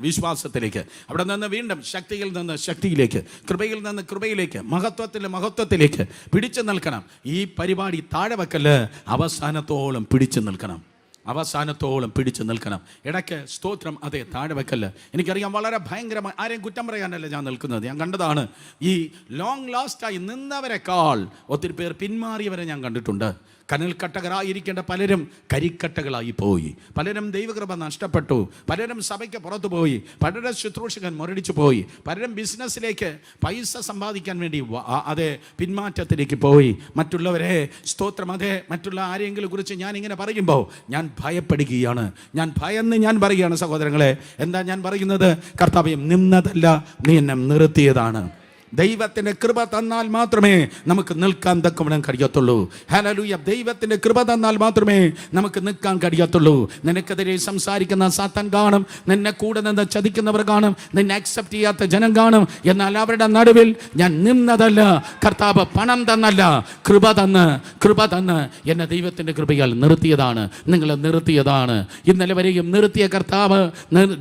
വിശ്വാസത്തിലേക്ക്. അവിടെ നിന്ന് വീണ്ടും ശക്തിയിൽ നിന്ന് ശക്തിയിലേക്ക്, കൃപയിൽ നിന്ന് കൃപയിലേക്ക്, മഹത്വത്തിലേക്ക് പിടിച്ചു നിൽക്കണം. ഈ പരിപാടി താഴെ വെക്കല്, അവസാനത്തോളം പിടിച്ചു നിൽക്കണം. അവസാനത്തോളം പിടിച്ചു നിൽക്കണം. ഇടയ്ക്ക് സ്തോത്രം, അതെ, താഴെ വെക്കല്ല. എനിക്കറിയാം വളരെ ഭയങ്കരമായി, ആരെയും കുറ്റം പറയാനല്ല ഞാൻ നിൽക്കുന്നത്. ഞാൻ കണ്ടതാണ്, ഈ ലോങ് ലാസ്റ്റായി നിന്നവരെക്കാൾ ഒത്തിരി പേർ പിന്മാറിയവരെ ഞാൻ കണ്ടിട്ടുണ്ട്. കനൽക്കട്ടകളായിരിക്കേണ്ട പലരും കരിക്കട്ടകളായി പോയി. പലരും ദൈവകൃപ നഷ്ടപ്പെട്ടു. പലരും സഭയ്ക്ക് പുറത്തു പോയി. പലരും ശുശ്രൂഷകൻ മുരടിച്ചു പോയി. പലരും ബിസിനസ്സിലേക്ക് പൈസ സമ്പാദിക്കാൻ വേണ്ടി അതേ പിന്മാറ്റത്തിലേക്ക് പോയി. മറ്റുള്ളവരെ സ്തോത്രം, അതെ, മറ്റുള്ള ആരെങ്കിലും കുറിച്ച് ഞാൻ ഇങ്ങനെ പറയുമ്പോൾ ഞാൻ ഭയപ്പെടുകയാണ്. ഞാൻ ഭയന്ന് ഞാൻ പറയുകയാണ് സഹോദരങ്ങളെ. എന്താ ഞാൻ പറയുന്നത്? കർത്താവേ, നിന്നതല്ല, നീ എന്നെ നിർത്തിയതാണ്. ദൈവത്തിൻ്റെ കൃപ തന്നാൽ മാത്രമേ നമുക്ക് നിൽക്കാൻ തക്കവണ്ണം കഴിയത്തുള്ളൂ. ഹല്ലേലൂയ. ദൈവത്തിൻ്റെ കൃപ തന്നാൽ മാത്രമേ നമുക്ക് നിൽക്കാൻ കഴിയത്തുള്ളൂ. നിനക്കെതിരെ സംസാരിക്കുന്ന സാത്താൻ കാണും, നിന്നെ കൂടെ നിന്ന് ചതിക്കുന്നവർ കാണും, നിന്നെ അക്സെപ്റ്റ് ചെയ്യാത്ത ജനം കാണും. എന്നാൽ അവരുടെ നടുവിൽ ഞാൻ നിന്നതല്ല, കർത്താവ് പണം തന്നല്ല, കൃപ തന്ന് എന്നെ ദൈവത്തിൻ്റെ കൃപയാൽ നിർത്തിയതാണ്. നിങ്ങളെ നിർത്തിയതാണ്. ഇന്നലെ വരെയും നിർത്തിയ കർത്താവ്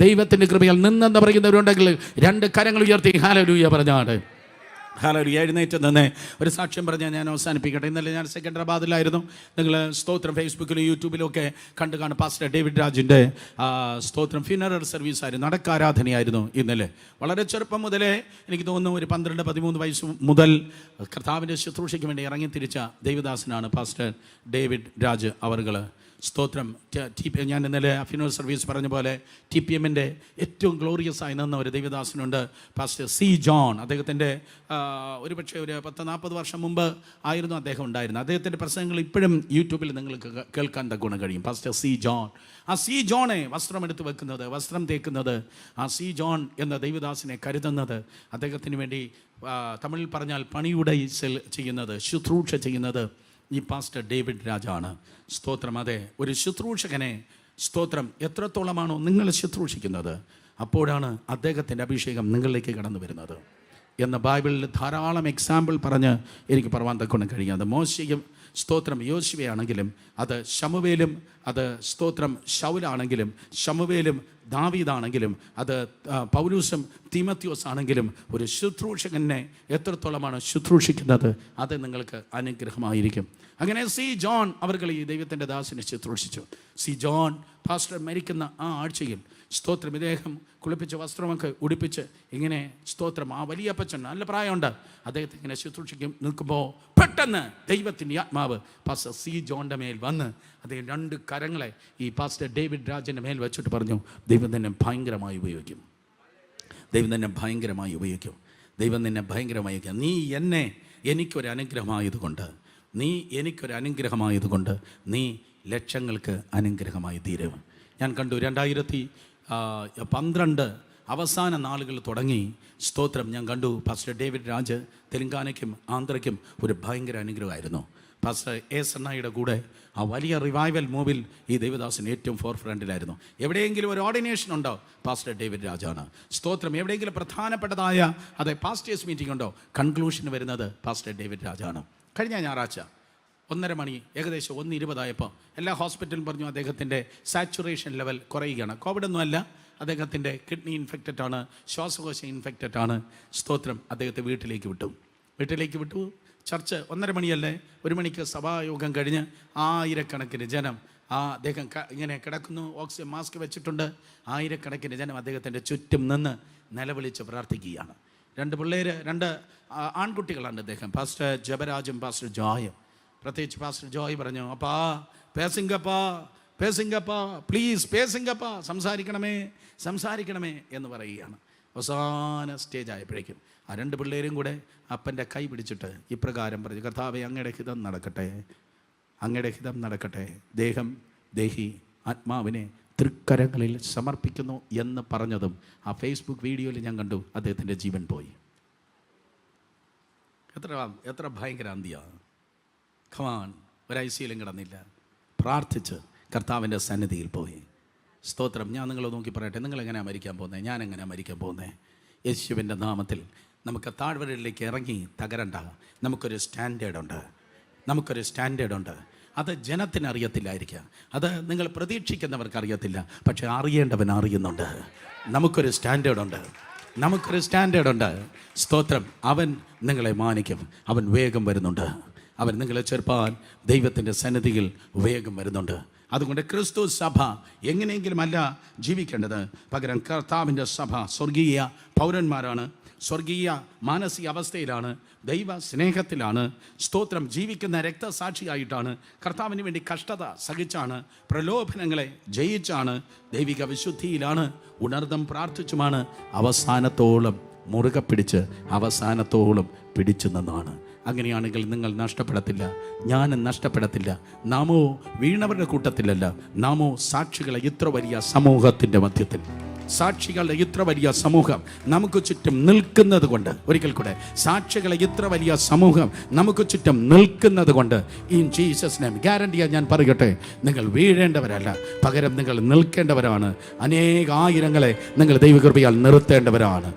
ദൈവത്തിൻ്റെ കൃപയാൽ നിന്നെന്ന് പറയുന്നവരുണ്ടെങ്കിൽ രണ്ട് കരങ്ങൾ ഉയർത്തി ഹല്ലേലൂയ പറഞ്ഞാണ്. ഹല്ലേലൂയ. എഴുന്നേറ്റ് നിന്ന് ഒരു സാക്ഷ്യം പറഞ്ഞാൽ ഞാൻ അവസാനിപ്പിക്കട്ടെ. ഇന്നലെ ഞാൻ സെക്കൻഡറാബാദിലായിരുന്നു. നിങ്ങൾ സ്തോത്രം ഫേസ്ബുക്കിലും യൂട്യൂബിലും ഒക്കെ കണ്ടു കാണും. പാസ്റ്റർ ഡേവിഡ് രാജിൻ്റെ സ്തോത്രം ഫ്യൂനറൽ സർവീസ് ആയിരുന്നു, അടക്കാരാധനയായിരുന്നു ഇന്നലെ. വളരെ ചെറുപ്പം മുതലേ എനിക്ക് തോന്നുന്നു ഒരു 12-13 വയസ്സ് മുതൽ കർത്താവിൻ്റെ ശുശ്രൂഷയ്ക്ക് വേണ്ടി ഇറങ്ങിത്തിരിച്ച ദൈവദാസനാണ് പാസ്റ്റർ ഡേവിഡ് രാജ് അവർകൾ. സ്തോത്രം. ഞാൻ ഇന്നലെ ഫ്യൂനറൽ സർവീസ് പറഞ്ഞ പോലെ TPMൻ്റെ ഏറ്റവും ഗ്ലോറിയസ് ആയി നിന്ന ഒരു ദൈവദാസനുണ്ട്, പാസ്റ്റർ സി ജോൺ. അദ്ദേഹത്തിൻ്റെ ഒരുപക്ഷെ ഒരു 10-40 വർഷം മുമ്പ് ആയിരുന്നു അദ്ദേഹം ഉണ്ടായിരുന്നത്. അദ്ദേഹത്തിൻ്റെ പ്രസംഗങ്ങൾ ഇപ്പോഴും യൂട്യൂബിൽ നിങ്ങൾക്ക് കേൾക്കാൻ തക്കവണ്ണം കഴിയും. Pastor C John. ആ സി ജോണെ വസ്ത്രം എടുത്ത് വെക്കുന്നത്, വസ്ത്രം തേക്കുന്നത്, ആ സി ജോൺ എന്ന ദൈവദാസനെ കരുതുന്നത്, അദ്ദേഹത്തിന് വേണ്ടി തമിഴിൽ പറഞ്ഞാൽ പണിയുടൈസൽ ചെയ്യുന്നത്, ശുശ്രൂഷ ചെയ്യുന്നത് ഈ പാസ്റ്റർ ഡേവിഡ് രാജാണ്. സ്തോത്രം. അതെ, ഒരു ശുശ്രൂഷകനെ സ്തോത്രം എത്രത്തോളമാണോ നിങ്ങൾ ശുശ്രൂഷിക്കുന്നത്, അപ്പോഴാണ് അദ്ദേഹത്തിൻ്റെ അഭിഷേകം നിങ്ങളിലേക്ക് കടന്നു വരുന്നത് എന്ന് ബൈബിളിൽ ധാരാളം എക്സാമ്പിൾ പറഞ്ഞ് എനിക്ക് പറയാൻ തക്കൊണ്ട് കഴിയാതെ. മോശയും സ്തോത്രം യോശുവയാണെങ്കിലും, അത് ശമൂവേലും, അത് സ്തോത്രം ശൗലാണെങ്കിലും, ശമൂവേലും ദാവീദാണെങ്കിലും, അത് പൗലൂസും തീമത്യോസ് ആണെങ്കിലും, ഒരു ശുശ്രൂഷകനെ എത്രത്തോളമാണ് ശുശ്രൂഷിക്കുന്നത് അത് നിങ്ങൾക്ക് അനുഗ്രഹമായിരിക്കും. അങ്ങനെ സി ജോൺ അവർകൾ ഈ ദൈവത്തിൻ്റെ ദാസനെ ശുശ്രൂഷിച്ചു. സി ജോൺ പാസ്റ്റർ മരിക്കുന്ന ആ ആഴ്ചയിൽ സ്തോത്രം ഇദ്ദേഹം കുളിപ്പിച്ച് വസ്ത്രമൊക്കെ ഉടുപ്പിച്ച് ഇങ്ങനെ സ്തോത്രം, ആ വലിയ അപ്പച്ചൻ നല്ല പ്രായമുണ്ട്, അദ്ദേഹത്തെ ഇങ്ങനെ ശുശ്രൂഷിക്കും നിൽക്കുമ്പോൾ പെട്ടെന്ന് ദൈവത്തിൻ്റെ ആത്മാവ് പാസ്റ്റർ സി ജോണിൻ്റെ മേൽ വന്ന് അദ്ദേഹം 2 കരങ്ങളെ ഈ പാസ്റ്റർ ഡേവിഡ് രാജിൻ്റെ മേൽ വെച്ചിട്ട് പറഞ്ഞു, ദൈവം തന്നെ ഭയങ്കരമായി ഉപയോഗിക്കും, ദൈവം തന്നെ ഭയങ്കരമായി ഉപയോഗിക്കും, ദൈവം തന്നെ ഭയങ്കരമായി ഉപയോഗിക്കും. നീ എനിക്കൊരു അനുഗ്രഹമായതുകൊണ്ട്, നീ ലക്ഷങ്ങൾക്ക് അനുഗ്രഹമായി തീരും. ഞാൻ കണ്ടു 2012 അവസാന നാളുകൾ തുടങ്ങി സ്തോത്രം ഞാൻ കണ്ടു പാസ്റ്റർ ഡേവിഡ് രാജ് തെലങ്കാനയ്ക്കും ആന്ധ്രയ്ക്കും ഒരു ഭയങ്കര അനുഗ്രഹമായിരുന്നു. പാസ്റ്റർ എ സണ്ണായിയുടെ കൂടെ ആ വലിയ റിവൈവൽ മൂവിൽ ഈ ദേവദാസൻ ഏറ്റവും ഫോർ ഫ്രണ്ടിലായിരുന്നു. എവിടെയെങ്കിലും ഒരു ഓർഡിനേഷൻ ഉണ്ടോ, പാസ്റ്റർ ഡേവിഡ് രാജാണ്. സ്തോത്രം. എവിടെയെങ്കിലും പ്രധാനപ്പെട്ടതായ അതെ പാസ്റ്റേഴ്സ് മീറ്റിംഗ് ഉണ്ടോ, കൺക്ലൂഷന് വരുന്നത് പാസ്റ്റർ ഡേവിഡ് രാജാണ്. കഴിഞ്ഞ ഞായറാഴ്ച 1:30 മണി ഏകദേശം 1:20 എല്ലാ ഹോസ്പിറ്റലും പറഞ്ഞു അദ്ദേഹത്തിൻ്റെ സാച്ചുറേഷൻ ലെവൽ കുറയുകയാണ്. കോവിഡൊന്നും അല്ല, അദ്ദേഹത്തിൻ്റെ കിഡ്നി ഇൻഫെക്റ്റഡ് ആണ്, ശ്വാസകോശ ഇൻഫെക്റ്റഡ് ആണ്. സ്തോത്രം. അദ്ദേഹത്തെ വീട്ടിലേക്ക് വിട്ടു. ചർച്ച് 1:30 മണിയല്ലേ, 1 മണിക്ക് സഭായോഗം കഴിഞ്ഞ് ആയിരക്കണക്കിന് ജനം അദ്ദേഹം ഇങ്ങനെ കിടക്കുന്നു, ഓക്സിജൻ മാസ്ക് വെച്ചിട്ടുണ്ട്. ആയിരക്കണക്കിന് ജനം അദ്ദേഹത്തിൻ്റെ ചുറ്റും നിന്ന് നിലവിളിച്ച് പ്രാർത്ഥിക്കുകയാണ്. 2 ആൺകുട്ടികളാണ് അദ്ദേഹം, പാസ്റ്റർ ജബരാജും പാസ്റ്റർ ജോയും. പ്രത്യേകിച്ച് പാസ്റ്റർ ജോയ് പറഞ്ഞു, അപ്പാ പേസുങ്കപ്പാ പേസിങ്കപ്പ പ്ലീസ്, പേസിങ്കപ്പ സംസാരിക്കണമേ എന്ന് പറയുകയാണ്. അവസാന സ്റ്റേജ് ആയപ്പോഴേക്കും ആ 2 പിള്ളേരും കൂടെ അപ്പൻ്റെ കൈ പിടിച്ചിട്ട് ഇപ്രകാരം പറഞ്ഞു, കർത്താവേ, അങ്ങയുടെ ഹിതം നടക്കട്ടെ, അങ്ങയുടെ ഹിതം നടക്കട്ടെ. ദേഹി ആത്മാവിനെ തൃക്കരങ്ങളിൽ സമർപ്പിക്കുന്നു എന്ന് പറഞ്ഞതും ആ ഫേസ്ബുക്ക് വീഡിയോയിൽ ഞാൻ കണ്ടു. അദ്ദേഹത്തിൻ്റെ ജീവൻ പോയി. എത്ര ഭയങ്കര അന്ത്യാണ്. ഖമാൻ, ഒരു ഐസിയിലും കിടന്നില്ല, പ്രാർത്ഥിച്ച് കർത്താവിൻ്റെ സന്നിധിയിൽ പോയി. സ്തോത്രം. ഞാൻ നിങ്ങളെ നോക്കി പറയട്ടെ, നിങ്ങളെങ്ങനെയാണ് മരിക്കാൻ പോകുന്നത്? ഞാൻ എങ്ങനെയാണ് മരിക്കാൻ പോകുന്നത്? യേശുവിൻ്റെ നാമത്തിൽ നമുക്ക് താഴ്വരയിലേക്ക് ഇറങ്ങി തകരണ്ട. നമുക്കൊരു സ്റ്റാൻഡേർഡുണ്ട്. അത് ജനത്തിന് അറിയത്തില്ലായിരിക്കാം, അത് നിങ്ങൾ പ്രതീക്ഷിക്കുന്നവർക്ക് അറിയത്തില്ല, പക്ഷെ അറിയേണ്ടവൻ അറിയുന്നുണ്ട്. നമുക്കൊരു സ്റ്റാൻഡേർഡുണ്ട്. സ്തോത്രം. അവൻ നിങ്ങളെ മാനിക്കും. അവൻ വേഗം വരുന്നുണ്ട്. അവൻ നിങ്ങളെ ചേർപ്പാൻ ദൈവത്തിൻ്റെ സന്നിധിയിൽ വേഗം വരുന്നുണ്ട്. അതുകൊണ്ട് ക്രിസ്തു സഭ എങ്ങനെയെങ്കിലും അല്ല ജീവിക്കേണ്ടത്. പകരം കർത്താവിൻ്റെ സഭ സ്വർഗീയ പൗരന്മാരാണ്, സ്വർഗീയ മാനസിക അവസ്ഥയിലാണ്, ദൈവ സ്നേഹത്തിലാണ്. സ്തോത്രം. ജീവിക്കുന്ന രക്തസാക്ഷിയായിട്ടാണ്. കർത്താവിന് വേണ്ടി കഷ്ടത സഹിച്ചാണ്, പ്രലോഭനങ്ങളെ ജയിച്ചാണ്, ദൈവിക വിശുദ്ധിയിലാണ്, ഉണർന്നും പ്രാർത്ഥിച്ചുമാണ് അവസാനത്തോളം മുറുകെ പിടിച്ച് അവസാനത്തോളം പിടിച്ചു നിന്നാണ്. അങ്ങനെയാണെങ്കിൽ നിങ്ങൾ നഷ്ടപ്പെടത്തില്ല, ഞാനും നഷ്ടപ്പെടത്തില്ല. നാമോ വീണവരുടെ കൂട്ടത്തിലല്ല, നാമോ സാക്ഷികളെ ഇത്ര വലിയ സമൂഹത്തിൻ്റെ മധ്യത്തിൽ, സാക്ഷികളുടെ ഇത്ര വലിയ സമൂഹം നമുക്ക് ചുറ്റും നിൽക്കുന്നത് കൊണ്ട്, ഒരിക്കൽ കൂടെ, സാക്ഷികളെ ഇത്ര വലിയ സമൂഹം നമുക്ക് ചുറ്റും നിൽക്കുന്നത് കൊണ്ട്, ഇൻ ജീസസ് നെയിം ഗ്യാരണ്ടിയാ ഞാൻ പറയട്ടെ, നിങ്ങൾ വീഴേണ്ടവരല്ല, പകരം നിങ്ങൾ നിൽക്കേണ്ടവരാണ്. അനേകായിരങ്ങളെ നിങ്ങൾ ദൈവകൃപയാൽ നിർത്തേണ്ടവരാണ്.